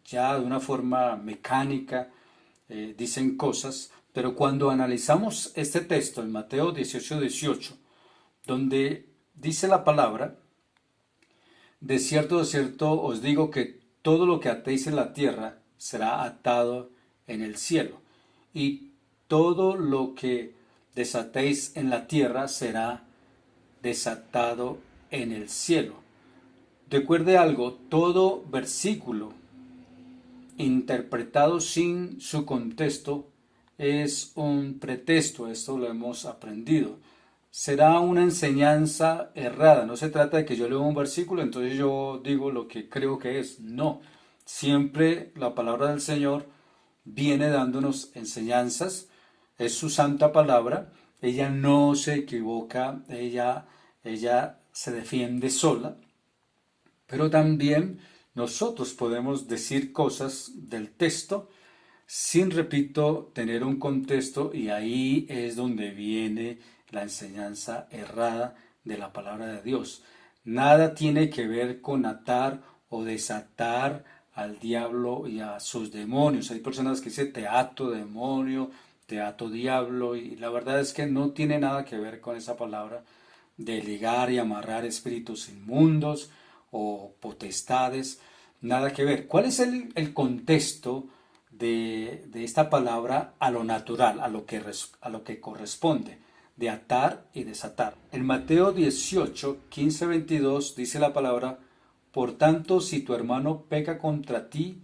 Speaker 2: ya de una forma mecánica, dicen cosas, pero cuando analizamos este texto en Mateo 18:18, donde dice la palabra, de cierto os digo que todo lo que atéis en la tierra será atado en el cielo, y todo lo que desatéis en la tierra será desatado en el cielo. Recuerde algo, todo versículo interpretado sin su contexto es un pretexto, esto lo hemos aprendido. Será una enseñanza errada, no se trata de que yo leo un versículo, entonces yo digo lo que creo que es, no. Siempre la palabra del Señor viene dándonos enseñanzas, es su santa palabra, ella no se equivoca, ella se defiende sola, pero también nosotros podemos decir cosas del texto sin, repito, tener un contexto, y ahí es donde viene la enseñanza errada de la palabra de Dios. Nada tiene que ver con atar o desatar al diablo y a sus demonios. Hay personas que dicen teatro demonio, teatro diablo, y la verdad es que no tiene nada que ver con esa palabra de ligar y amarrar espíritus inmundos o potestades, nada que ver. ¿Cuál es el contexto de esta palabra a lo natural, a lo que corresponde, de atar y desatar? En Mateo 18:15-22 dice la palabra, por tanto, si tu hermano peca contra ti,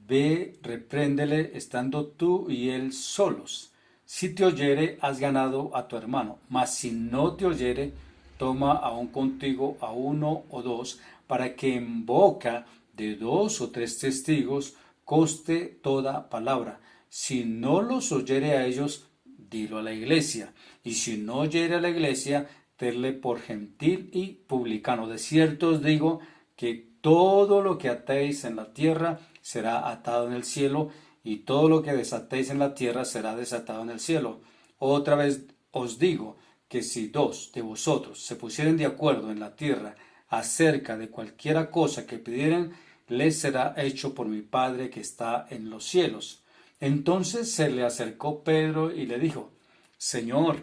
Speaker 2: ve, repréndele estando tú y él solos. Si te oyere, has ganado a tu hermano, mas si no te oyere, toma aún contigo a uno o dos, para que en boca de dos o tres testigos conste toda palabra. Si no los oyere a ellos, dilo a la iglesia. Y si no oyere a la iglesia, tenle por gentil y publicano. De cierto os digo que todo lo que atéis en la tierra será atado en el cielo, y todo lo que desatéis en la tierra será desatado en el cielo. Otra vez os digo que si dos de vosotros se pusieren de acuerdo en la tierra acerca de cualquiera cosa que pidieren, les será hecho por mi Padre que está en los cielos. Entonces se le acercó Pedro y le dijo, Señor,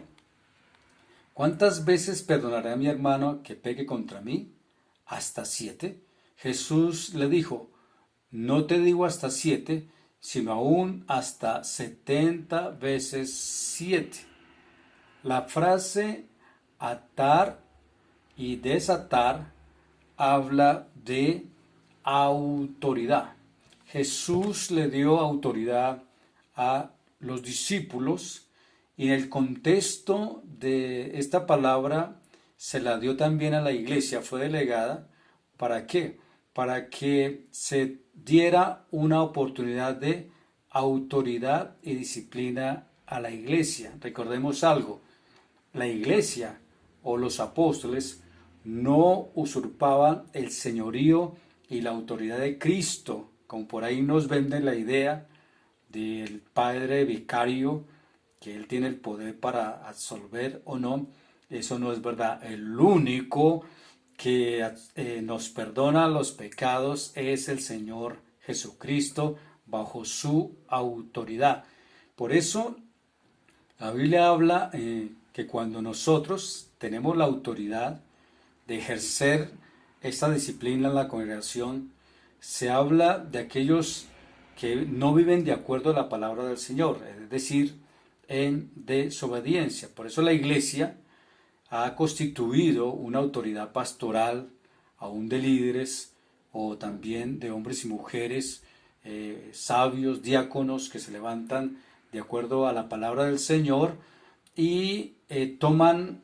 Speaker 2: ¿cuántas veces perdonaré a mi hermano que peque contra mí? ¿Hasta 7? Jesús le dijo, no te digo hasta 7, sino aún hasta 70 veces 7. La frase atar y desatar habla de autoridad. Jesús le dio autoridad a los discípulos y en el contexto de esta palabra se la dio también a la iglesia, fue delegada. ¿Para qué? Para que se diera una oportunidad de autoridad y disciplina a la iglesia. Recordemos algo, la iglesia o los apóstoles no usurpaban el señorío y la autoridad de Cristo, como por ahí nos venden la idea del padre vicario, que él tiene el poder para absolver o no. Eso no es verdad. El único que nos perdona los pecados es el Señor Jesucristo bajo su autoridad. Por eso la Biblia habla que cuando nosotros tenemos la autoridad de ejercer esta disciplina en la congregación, se habla de aquellos que no viven de acuerdo a la palabra del Señor, es decir, en desobediencia. Por eso la iglesia ha constituido una autoridad pastoral, aún de líderes o también de hombres y mujeres, sabios, diáconos que se levantan de acuerdo a la palabra del Señor y toman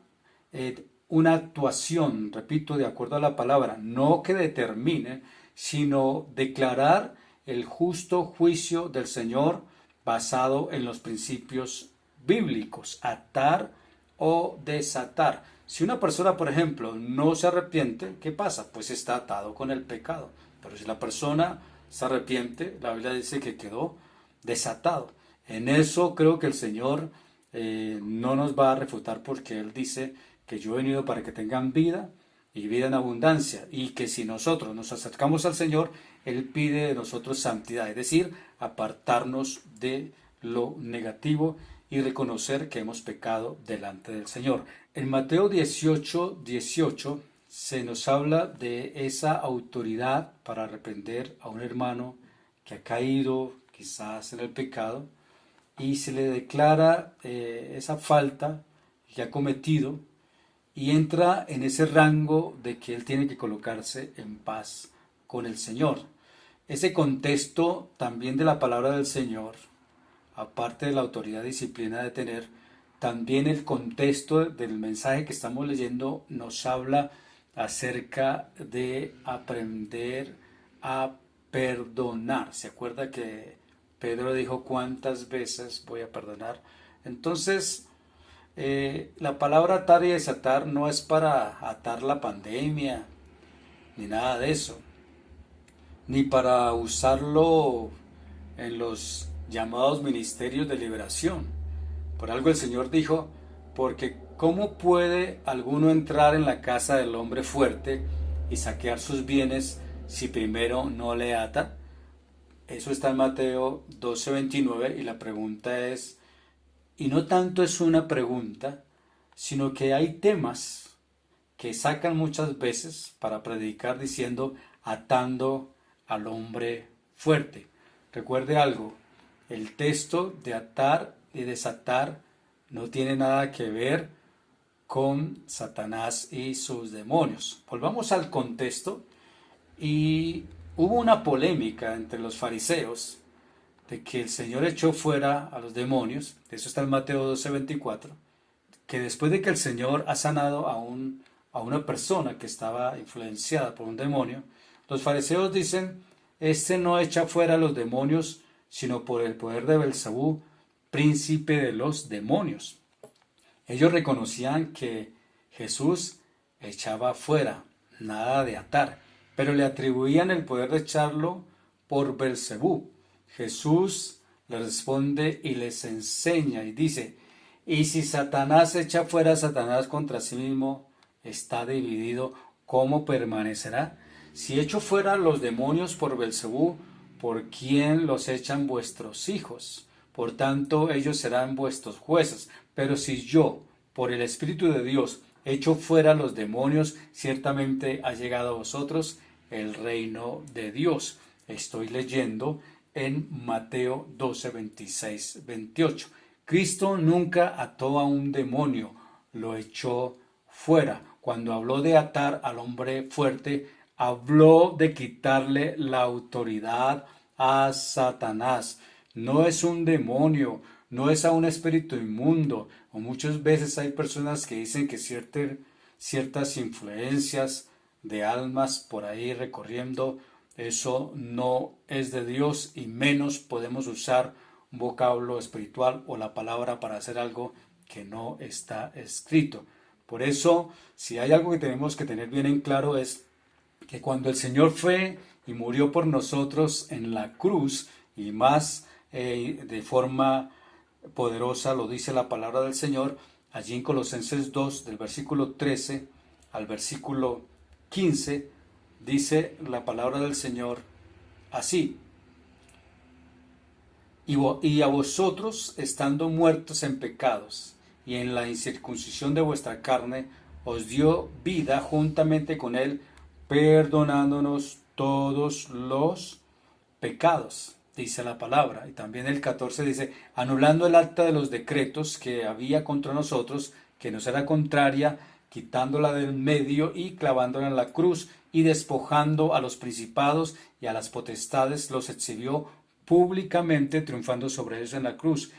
Speaker 2: una actuación, repito, de acuerdo a la palabra, no que determine, sino declarar el justo juicio del Señor basado en los principios bíblicos, atar o desatar. Si una persona, por ejemplo, no se arrepiente, ¿qué pasa? Pues está atado con el pecado. Pero si la persona se arrepiente, la Biblia dice que quedó desatado. En eso creo que el Señor no nos va a refutar, porque Él dice que yo he venido para que tengan vida y vida en abundancia, y que si nosotros nos acercamos al Señor, Él pide de nosotros santidad, es decir, apartarnos de lo negativo y reconocer que hemos pecado delante del Señor. En Mateo 18:18 se nos habla de esa autoridad para reprender a un hermano que ha caído quizás en el pecado, y se le declara esa falta que ha cometido, y entra en ese rango de que él tiene que colocarse en paz con el Señor. Ese contexto también de la palabra del Señor, aparte de la autoridad y disciplina de tener, también el contexto del mensaje que estamos leyendo nos habla acerca de aprender a perdonar. ¿Se acuerda que Pedro dijo cuántas veces voy a perdonar? Entonces, la palabra atar y desatar no es para atar la pandemia, ni nada de eso, ni para usarlo en los llamados ministerios de liberación. Por algo el Señor dijo, porque ¿cómo puede alguno entrar en la casa del hombre fuerte y saquear sus bienes si primero no le ata? Eso está en Mateo 12:29, y la pregunta es, y no tanto es una pregunta, sino que hay temas que sacan muchas veces para predicar diciendo atando al hombre fuerte. Recuerde algo, el texto de atar y desatar no tiene nada que ver con Satanás y sus demonios. Volvamos al contexto, y hubo una polémica entre los fariseos de que el Señor echó fuera a los demonios. Eso está en Mateo 12:24, que después de que el Señor ha sanado a una persona que estaba influenciada por un demonio, los fariseos dicen, este no echa fuera a los demonios, sino por el poder de Belzebú, príncipe de los demonios. Ellos reconocían que Jesús echaba fuera, nada de atar, pero le atribuían el poder de echarlo por Belzebú. Jesús les responde y les enseña y dice, y si Satanás echa fuera a Satanás contra sí mismo, está dividido, ¿cómo permanecerá? Si echo fuera los demonios por Belzebú, ¿por quién los echan vuestros hijos? Por tanto, ellos serán vuestros jueces. Pero si yo, por el Espíritu de Dios, echo fuera los demonios, ciertamente ha llegado a vosotros el reino de Dios. Estoy leyendo en Mateo 12, 26, 28. Cristo nunca ató a un demonio, lo echó fuera. Cuando habló de atar al hombre fuerte, habló de quitarle la autoridad a Satanás. No es un demonio, no es a un espíritu inmundo. O muchas veces hay personas que dicen que ciertas influencias de almas por ahí recorriendo, eso no es de Dios y menos podemos usar un vocablo espiritual o la palabra para hacer algo que no está escrito. Por eso, si hay algo que tenemos que tener bien en claro es que cuando el Señor fue y murió por nosotros en la cruz, y más de forma poderosa lo dice la palabra del Señor, allí en Colosenses 2, del versículo 13 al versículo 15, dice la palabra del Señor así: y a vosotros, estando muertos en pecados y en la incircuncisión de vuestra carne, os dio vida juntamente con él, perdonándonos todos los pecados, dice la palabra. Y también el 14 dice: anulando el acta de los decretos que había contra nosotros, que nos era contraria, quitándola del medio y clavándola en la cruz, y despojando a los principados y a las potestades, los exhibió públicamente, triunfando sobre ellos en la cruz.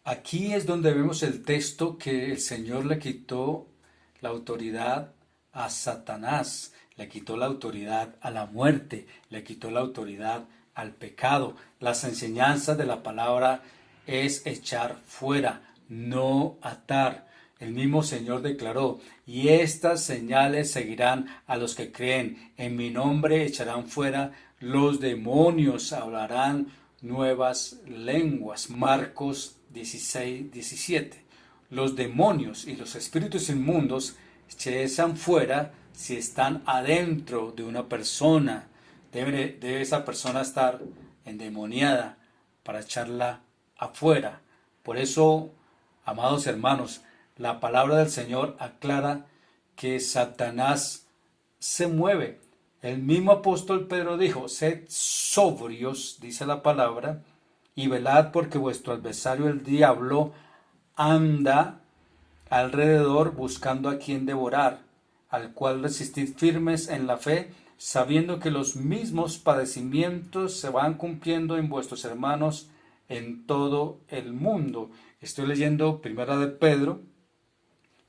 Speaker 2: Aquí es donde vemos el texto que el Señor le quitó la autoridad a Satanás, le quitó la autoridad a la muerte, le quitó la autoridad al pecado. Las enseñanzas de la palabra es echar fuera, no atar. El mismo Señor declaró: y estas señales seguirán a los que creen, en mi nombre echarán fuera los demonios, hablarán nuevas lenguas. Marcos 16, 17. Los demonios y los espíritus inmundos se echan fuera si están adentro de una persona. Debe esa persona estar endemoniada para echarla afuera. Por eso, amados hermanos, la palabra del Señor aclara que Satanás se mueve. El mismo apóstol Pedro dijo: sed sobrios, dice la palabra, y velad, porque vuestro adversario el diablo anda alrededor buscando a quien devorar, al cual resistid firmes en la fe, sabiendo que los mismos padecimientos se van cumpliendo en vuestros hermanos en todo el mundo. Estoy leyendo Primera de Pedro,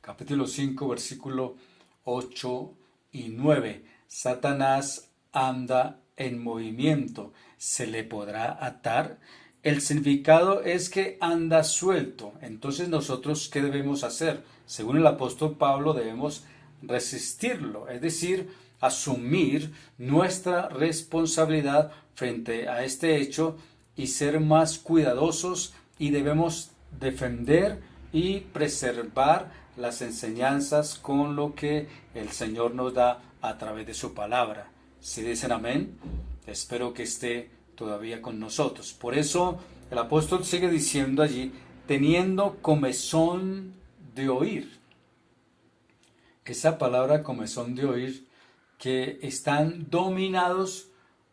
Speaker 2: capítulo 5, versículo 8 y 9. Satanás anda en movimiento. ¿Se le podrá atar? El significado es que anda suelto. Entonces, ¿nosotros qué debemos hacer? Según el apóstol Pablo, debemos resistirlo, es decir, asumir nuestra responsabilidad frente a este hecho y ser más cuidadosos, y debemos defender y preservar las enseñanzas con lo que el Señor nos da a través de su palabra. Si dicen amén, espero que esté todavía con nosotros. Por eso el apóstol sigue diciendo allí: teniendo comezón de oír. Esa palabra comezón de oír, que están dominados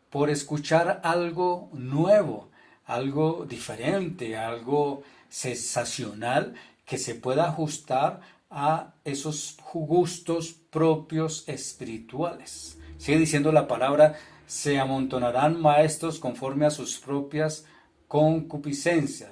Speaker 2: por escuchar algo nuevo, algo diferente, algo sensacional que se pueda ajustar a esos gustos propios espirituales. Sigue diciendo la palabra: se amontonarán maestros conforme a sus propias concupiscencias.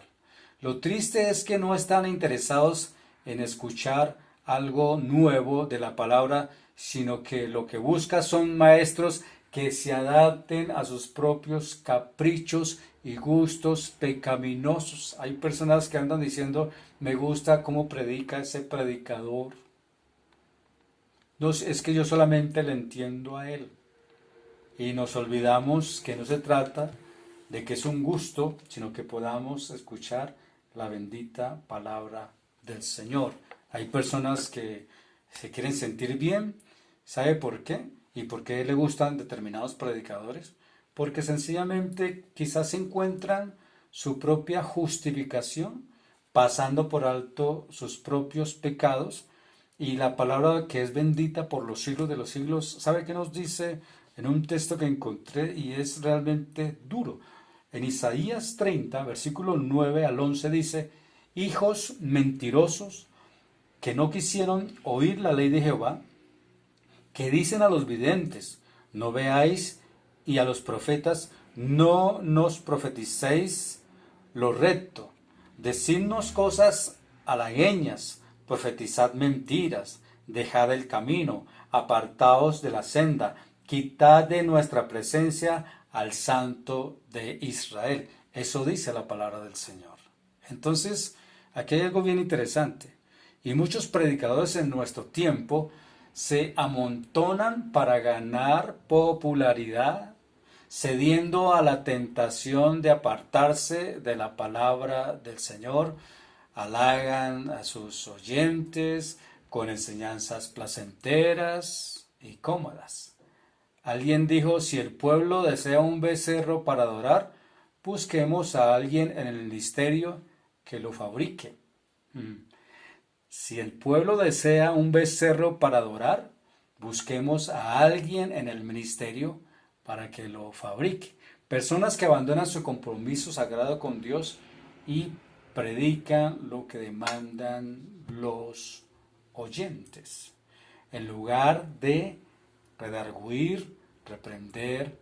Speaker 2: Lo triste es que no están interesados en escuchar algo nuevo de la palabra, sino que lo que buscan son maestros que se adapten a sus propios caprichos y gustos pecaminosos. Hay personas que andan diciendo: me gusta cómo predica ese predicador. No, es que yo solamente le entiendo a él. Y nos olvidamos que no se trata de que es un gusto, sino que podamos escuchar la bendita palabra del Señor. Hay personas que se quieren sentir bien. ¿Sabe por qué? ¿Y por qué le gustan determinados predicadores? Porque sencillamente quizás encuentran su propia justificación, pasando por alto sus propios pecados, y la palabra que es bendita por los siglos de los siglos. ¿Sabe qué nos dice en un texto que encontré y es realmente duro. En Isaías 30, versículos 9 al 11 dice: hijos mentirosos que no quisieron oír la ley de Jehová, que dicen a los videntes, no veáis, y a los profetas, no nos profeticéis lo recto, decidnos cosas halagüeñas, profetizad mentiras, dejad el camino, apartaos de la senda, quitad de nuestra presencia al Santo de Israel. Eso dice la palabra del Señor. Entonces, aquí hay algo bien interesante. Y muchos predicadores en nuestro tiempo se amontonan para ganar popularidad, cediendo a la tentación de apartarse de la palabra del Señor. Halagan a sus oyentes con enseñanzas placenteras y cómodas. Alguien dijo: si el pueblo desea un becerro para adorar, busquemos a alguien en el ministerio que lo fabrique. Si el pueblo desea un becerro para adorar, busquemos a alguien en el ministerio para que lo fabrique. Personas que abandonan su compromiso sagrado con Dios y predican lo que demandan los oyentes, en lugar de redarguir, reprender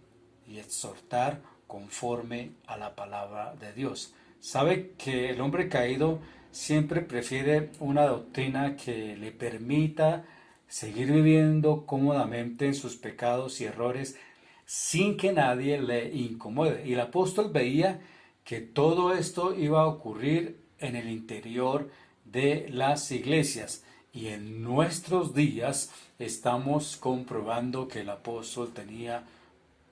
Speaker 2: y exhortar conforme a la palabra de Dios. Sabe que el hombre caído siempre prefiere una doctrina que le permita seguir viviendo cómodamente en sus pecados y errores sin que nadie le incomode. Y el apóstol veía que todo esto iba a ocurrir en el interior de las iglesias. Y en nuestros días estamos comprobando que el apóstol tenía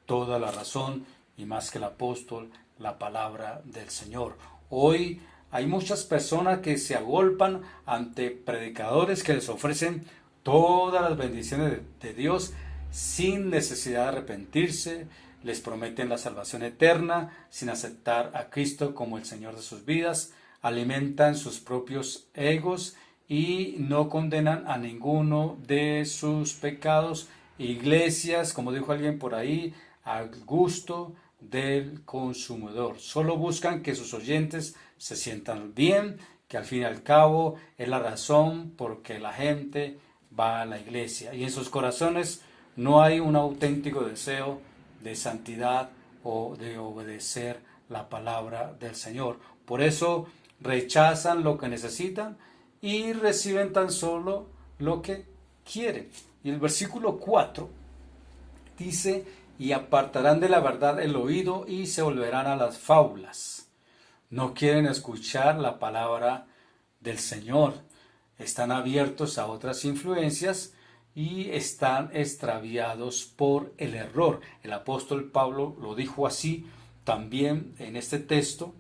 Speaker 2: toda la razón, y más que el apóstol, la palabra del Señor. Hoy hay muchas personas que se agolpan ante predicadores que les ofrecen todas las bendiciones de Dios sin necesidad de arrepentirse, les prometen la salvación eterna sin aceptar a Cristo como el Señor de sus vidas, alimentan sus propios egos y no condenan a ninguno de sus pecados. Iglesias, como dijo alguien por ahí, al gusto del consumidor. Solo buscan que sus oyentes se sientan bien, que al fin y al cabo es la razón por que la gente va a la iglesia. Y en sus corazones no hay un auténtico deseo de santidad o de obedecer la palabra del Señor. Por eso rechazan lo que necesitan y reciben tan solo lo que quieren. Y el versículo 4 dice: y apartarán de la verdad el oído y se volverán a las fábulas. No quieren escuchar la palabra del Señor. Están abiertos a otras influencias y están extraviados por el error. El apóstol Pablo lo dijo así también en este texto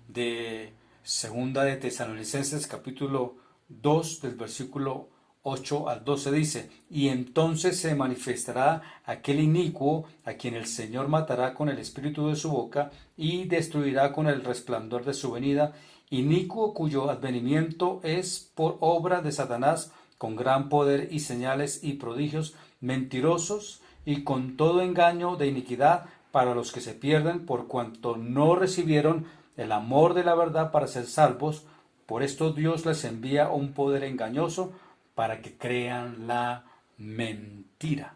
Speaker 2: de Segunda de Tesalonicenses capítulo 2 del versículo 8 al 12 dice: y entonces se manifestará aquel inicuo a quien el Señor matará con el espíritu de su boca y destruirá con el resplandor de su venida, inicuo cuyo advenimiento es por obra de Satanás, con gran poder y señales y prodigios, mentirosos y con todo engaño de iniquidad para los que se pierden, por cuanto no recibieron el amor de la verdad para ser salvos. Por esto Dios les envía un poder engañoso para que crean la mentira.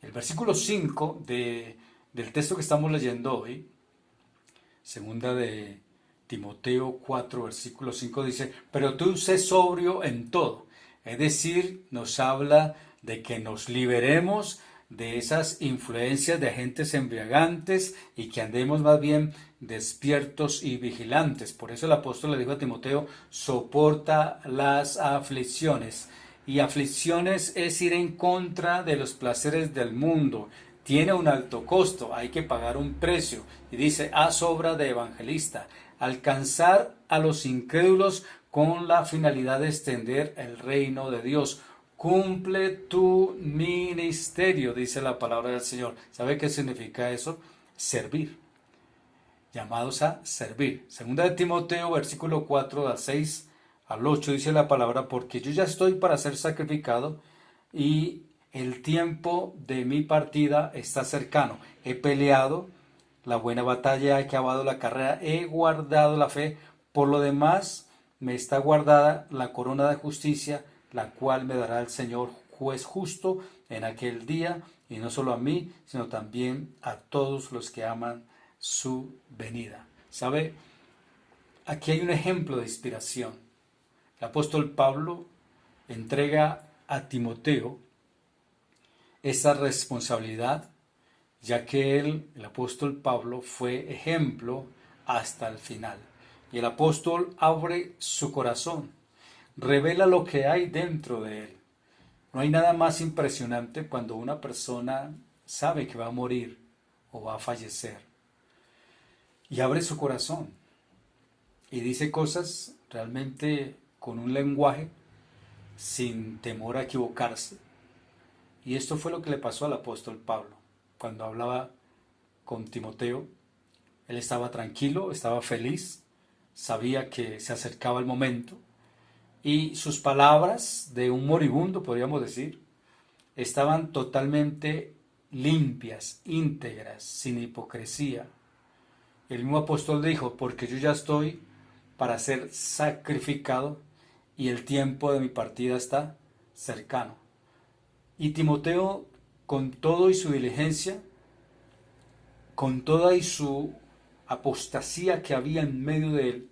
Speaker 2: El versículo 5 del texto que estamos leyendo hoy, segunda de Timoteo 4, versículo 5 dice: pero tú sé sobrio en todo. Es decir, nos habla de que nos liberemos de esas influencias de agentes embriagantes y que andemos más bien despiertos y vigilantes. Por eso el apóstol le dijo a Timoteo: soporta las aflicciones. Y aflicciones es ir en contra de los placeres del mundo. Tiene un alto costo, hay que pagar un precio. Y dice: haz obra de evangelista, alcanzar a los incrédulos con la finalidad de extender el reino de Dios. Cumple tu ministerio, dice la palabra del Señor. ¿Sabe qué significa eso? Servir. Llamados a servir. Segunda de Timoteo, versículo 4 al 6 al 8 dice la palabra: porque yo ya estoy para ser sacrificado y el tiempo de mi partida está cercano. He peleado la buena batalla, he acabado la carrera, he guardado la fe. Por lo demás, me está guardada la corona de justicia, la cual me dará el Señor juez justo en aquel día, y no solo a mí, sino también a todos los que aman su venida. ¿Sabe? Aquí hay un ejemplo de inspiración. El apóstol Pablo entrega a Timoteo esa responsabilidad, ya que él, el apóstol Pablo, fue ejemplo hasta el final. Y el apóstol abre su corazón, revela lo que hay dentro de él. No hay nada más impresionante cuando una persona sabe que va a morir o va a fallecer y abre su corazón y dice cosas realmente con un lenguaje sin temor a equivocarse. Y esto fue lo que le pasó al apóstol Pablo. Cuando hablaba con Timoteo, él estaba tranquilo, estaba feliz, sabía que se acercaba el momento, y sus palabras de un moribundo, podríamos decir, estaban totalmente limpias, íntegras, sin hipocresía. El mismo apóstol dijo: porque yo ya estoy para ser sacrificado y el tiempo de mi partida está cercano. Y Timoteo, con todo y su diligencia, con toda y su apostasía que había en medio de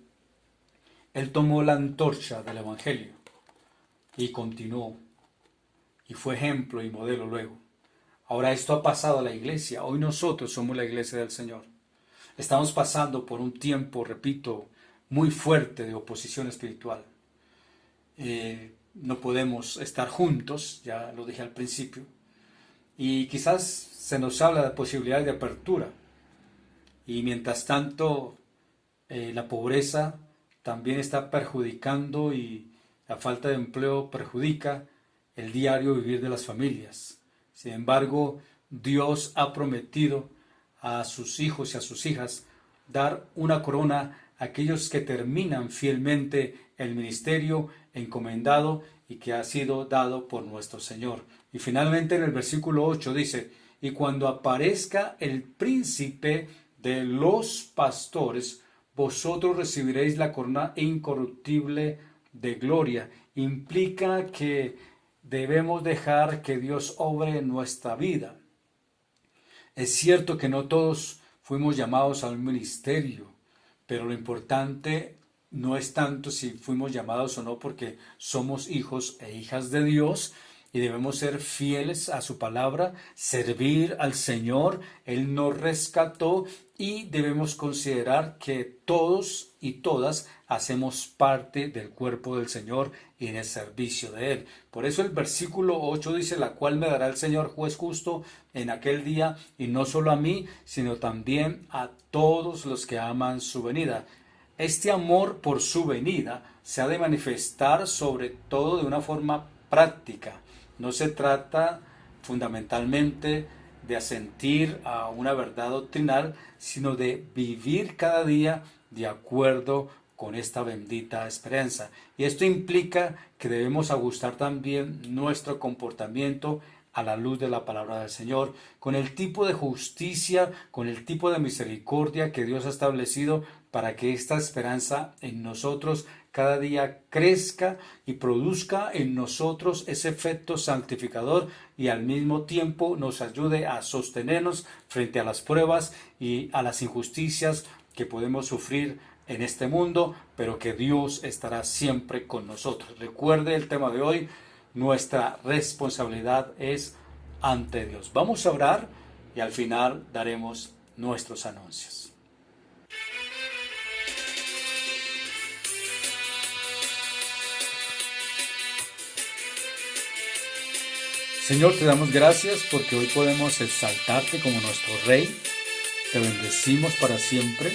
Speaker 2: él tomó la antorcha del Evangelio y continuó, y fue ejemplo y modelo luego. Ahora esto ha pasado a la iglesia. Hoy nosotros somos la iglesia del Señor. Estamos pasando por un tiempo, repito, muy fuerte de oposición espiritual. No podemos estar juntos, ya lo dije al principio, y quizás se nos habla de posibilidades de apertura, y mientras tanto la pobreza también está perjudicando, y la falta de empleo perjudica el diario vivir de las familias. Sin embargo, Dios ha prometido a sus hijos y a sus hijas dar una corona a aquellos que terminan fielmente el ministerio encomendado y que ha sido dado por nuestro Señor. Y finalmente en el versículo 8 dice: y cuando aparezca el príncipe de los pastores, vosotros recibiréis la corona incorruptible de gloria. Implica que debemos dejar que Dios obre en nuestra vida. Es cierto que no todos fuimos llamados a un ministerio, pero lo importante no es tanto si fuimos llamados o no, porque somos hijos e hijas de Dios y debemos ser fieles a su palabra, servir al Señor. Él nos rescató y debemos considerar que todos y todas hacemos parte del cuerpo del Señor y en el servicio de Él. Por eso el versículo 8 dice: la cual me dará el Señor juez justo en aquel día, y no solo a mí, sino también a todos los que aman su venida. Este amor por su venida se ha de manifestar sobre todo de una forma práctica. No se trata fundamentalmente de asentir a una verdad doctrinal, sino de vivir cada día de acuerdo con esta bendita esperanza. Y esto implica que debemos ajustar también nuestro comportamiento a la luz de la palabra del Señor, con el tipo de justicia, con el tipo de misericordia que Dios ha establecido para que esta esperanza en nosotros cada día crezca y produzca en nosotros ese efecto santificador, y al mismo tiempo nos ayude a sostenernos frente a las pruebas y a las injusticias que podemos sufrir en este mundo, pero que Dios estará siempre con nosotros. Recuerde el tema de hoy: nuestra responsabilidad es ante Dios. Vamos a orar y al final daremos nuestros anuncios. Señor, te damos gracias porque hoy podemos exaltarte como nuestro Rey. Te bendecimos para siempre.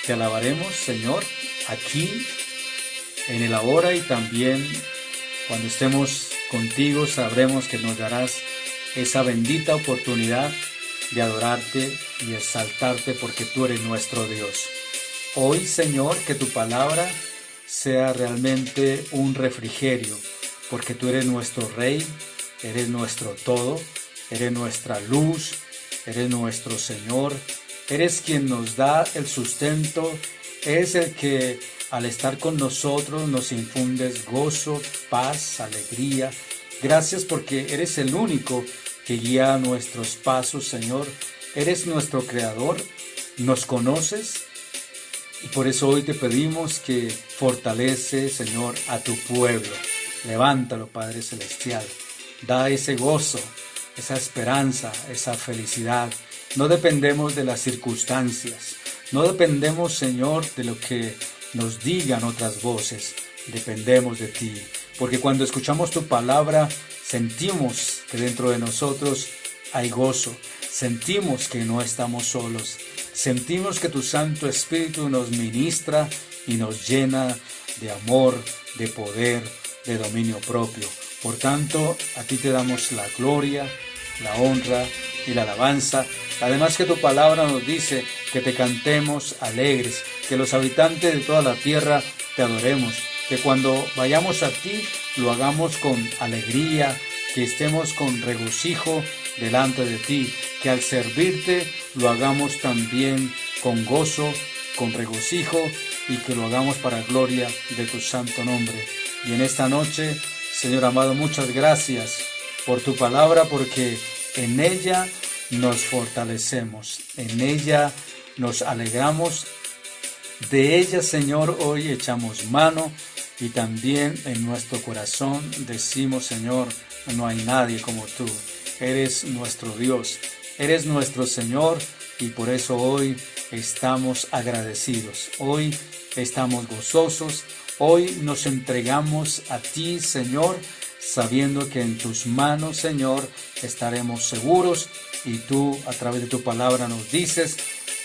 Speaker 2: Te alabaremos, Señor, aquí, en el ahora, y también cuando estemos contigo sabremos que nos darás esa bendita oportunidad de adorarte y exaltarte, porque tú eres nuestro Dios. Hoy, Señor, que tu palabra sea realmente un refrigerio, porque tú eres nuestro Rey, eres nuestro todo, eres nuestra luz, eres nuestro Señor, eres quien nos da el sustento, eres el que al estar con nosotros nos infundes gozo, paz, alegría. Gracias porque eres el único que guía nuestros pasos, Señor. Eres nuestro Creador, nos conoces y por eso hoy te pedimos que fortalece, Señor, a tu pueblo. Levántalo, Padre Celestial. Da ese gozo, esa esperanza, esa felicidad. No dependemos de las circunstancias. No dependemos, Señor, de lo que nos digan otras voces. Dependemos de ti. Porque cuando escuchamos tu palabra, sentimos que dentro de nosotros hay gozo. Sentimos que no estamos solos. Sentimos que tu Santo Espíritu nos ministra y nos llena de amor, de poder, de dominio propio. Por tanto, a ti te damos la gloria, la honra y la alabanza. Además que tu palabra nos dice que te cantemos alegres, que los habitantes de toda la tierra te adoremos, que cuando vayamos a ti lo hagamos con alegría, que estemos con regocijo delante de ti, que al servirte lo hagamos también con gozo, con regocijo y que lo hagamos para gloria de tu santo nombre. Y en esta noche, Señor amado, muchas gracias por tu palabra, porque en ella nos fortalecemos, en ella nos alegramos, de ella, Señor, hoy echamos mano y también en nuestro corazón decimos, Señor, no hay nadie como tú, eres nuestro Dios, eres nuestro Señor y por eso hoy estamos agradecidos, hoy estamos gozosos, hoy nos entregamos a ti, Señor, sabiendo que en tus manos, Señor, estaremos seguros y tú a través de tu palabra nos dices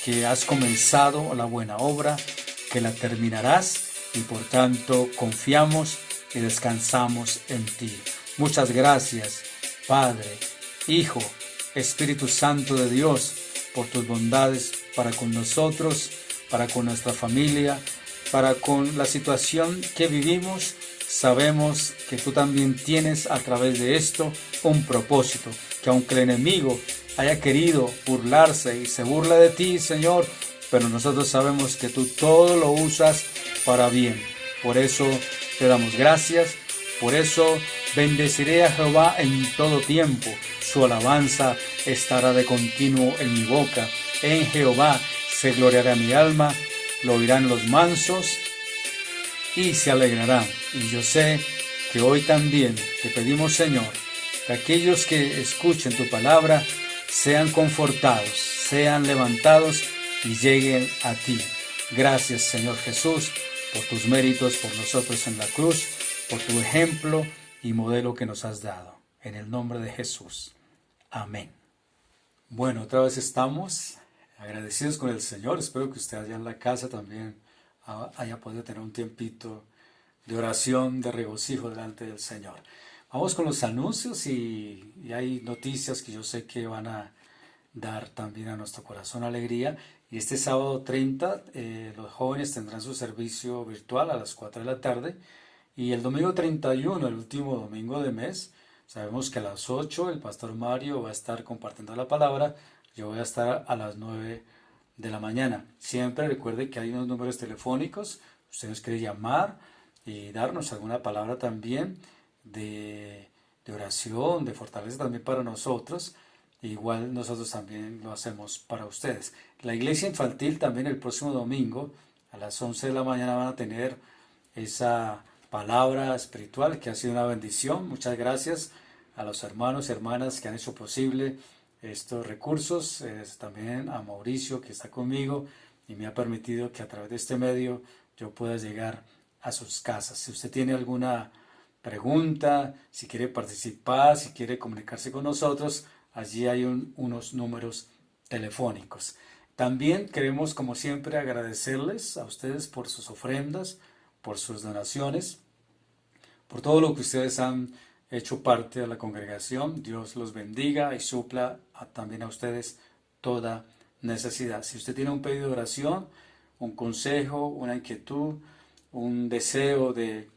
Speaker 2: que has comenzado la buena obra, que la terminarás y por tanto confiamos y descansamos en ti. Muchas gracias, Padre, Hijo, Espíritu Santo de Dios, por tus bondades para con nosotros, para con nuestra familia, para con la situación que vivimos. Sabemos que tú también tienes a través de esto un propósito, que aunque el enemigo haya querido burlarse y se burla de ti, Señor, pero nosotros sabemos que tú todo lo usas para bien. Por eso te damos gracias, por eso bendeciré a Jehová en todo tiempo, su alabanza estará de continuo en mi boca. En Jehová se gloriará mi alma, lo oirán los mansos y se alegrarán. Y yo sé que hoy también te pedimos, Señor, que aquellos que escuchen tu palabra sean confortados, sean levantados y lleguen a ti. Gracias, Señor Jesús, por tus méritos por nosotros en la cruz, por tu ejemplo y modelo que nos has dado. En el nombre de Jesús. Amén. Bueno, otra vez estamos agradecidos con el Señor. Espero que usted allá en la casa también haya podido tener un tiempito de oración, de regocijo delante del Señor. Vamos con los anuncios y hay noticias que yo sé que van a dar también a nuestro corazón alegría. Y este sábado 30 los jóvenes tendrán su servicio virtual a las 4 de la tarde. Y el domingo 31, el último domingo de mes, sabemos que a las 8 el pastor Mario va a estar compartiendo la palabra. Yo voy a estar a las 9 de la mañana. Siempre recuerde que hay unos números telefónicos. Usted nos quiere llamar y darnos alguna palabra también de oración, de fortaleza también para nosotros. Igual nosotros también lo hacemos para ustedes. La iglesia infantil también el próximo domingo a las 11 de la mañana van a tener esa palabra espiritual que ha sido una bendición. Muchas gracias a los hermanos y hermanas que han hecho posible estos recursos, también a Mauricio que está conmigo y me ha permitido que a través de este medio yo pueda llegar a sus casas. Si usted tiene alguna pregunta, si quiere participar, si quiere comunicarse con nosotros, allí hay unos números telefónicos. También queremos, como siempre, agradecerles a ustedes por sus ofrendas, por sus donaciones, por todo lo que ustedes han hecho parte de la congregación. Dios los bendiga y supla también a ustedes toda necesidad. Si usted tiene un pedido de oración, un consejo, una inquietud, un deseo de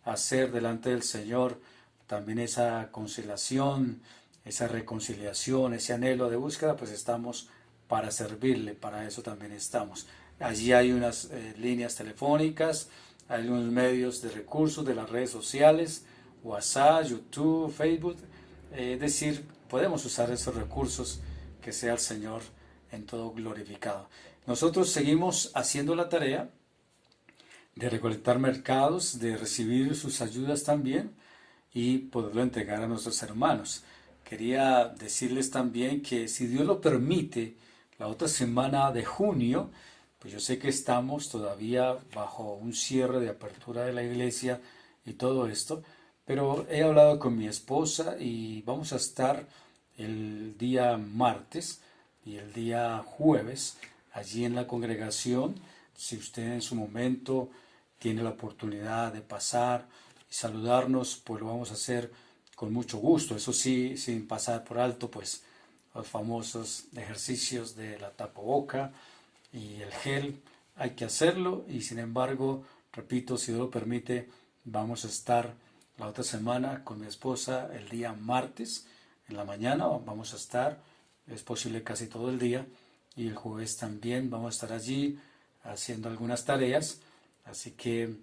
Speaker 2: hacer delante del Señor también esa conciliación, esa reconciliación, ese anhelo de búsqueda, pues estamos para servirle, para eso también estamos. Allí hay unas líneas telefónicas, hay unos medios de recursos de las redes sociales, WhatsApp, YouTube, Facebook, es decir, podemos usar esos recursos, que sea el Señor en todo glorificado. Nosotros seguimos haciendo la tarea de recolectar mercados, de recibir sus ayudas también y poderlo entregar a nuestros hermanos. Quería decirles también que si Dios lo permite, la otra semana de junio, pues yo sé que estamos todavía bajo un cierre de apertura de la iglesia y todo esto, pero he hablado con mi esposa y vamos a estar el día martes y el día jueves allí en la congregación. Si usted en su momento tiene la oportunidad de pasar y saludarnos, pues lo vamos a hacer con mucho gusto. Eso sí, sin pasar por alto, pues los famosos ejercicios de la tapaboca y el gel, hay que hacerlo y sin embargo, repito, si Dios lo permite, vamos a estar la otra semana con mi esposa el día martes en la mañana, vamos a estar, es posible casi todo el día, y el jueves también vamos a estar allí haciendo algunas tareas, así que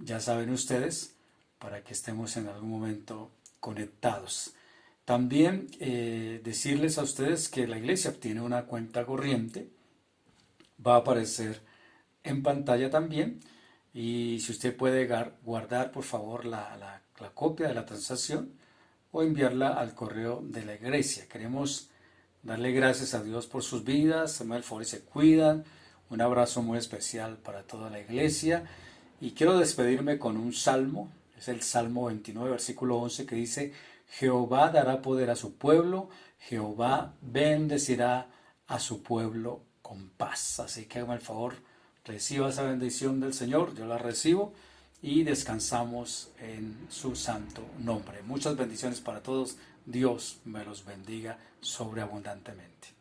Speaker 2: ya saben ustedes, para que estemos en algún momento conectados. También decirles a ustedes que la iglesia tiene una cuenta corriente, va a aparecer en pantalla también, y si usted puede guardar por favor la copia de la transacción o enviarla al correo de la iglesia. Queremos darle gracias a Dios por sus vidas, Samuel Forest se cuidan, un abrazo muy especial para toda la iglesia y quiero despedirme con un salmo, es el Salmo 29 versículo 11 que dice: Jehová dará poder a su pueblo, Jehová bendecirá a su pueblo con paz. Así que hágame el favor, reciba esa bendición del Señor, yo la recibo y descansamos en su santo nombre. Muchas bendiciones para todos, Dios me los bendiga sobreabundantemente.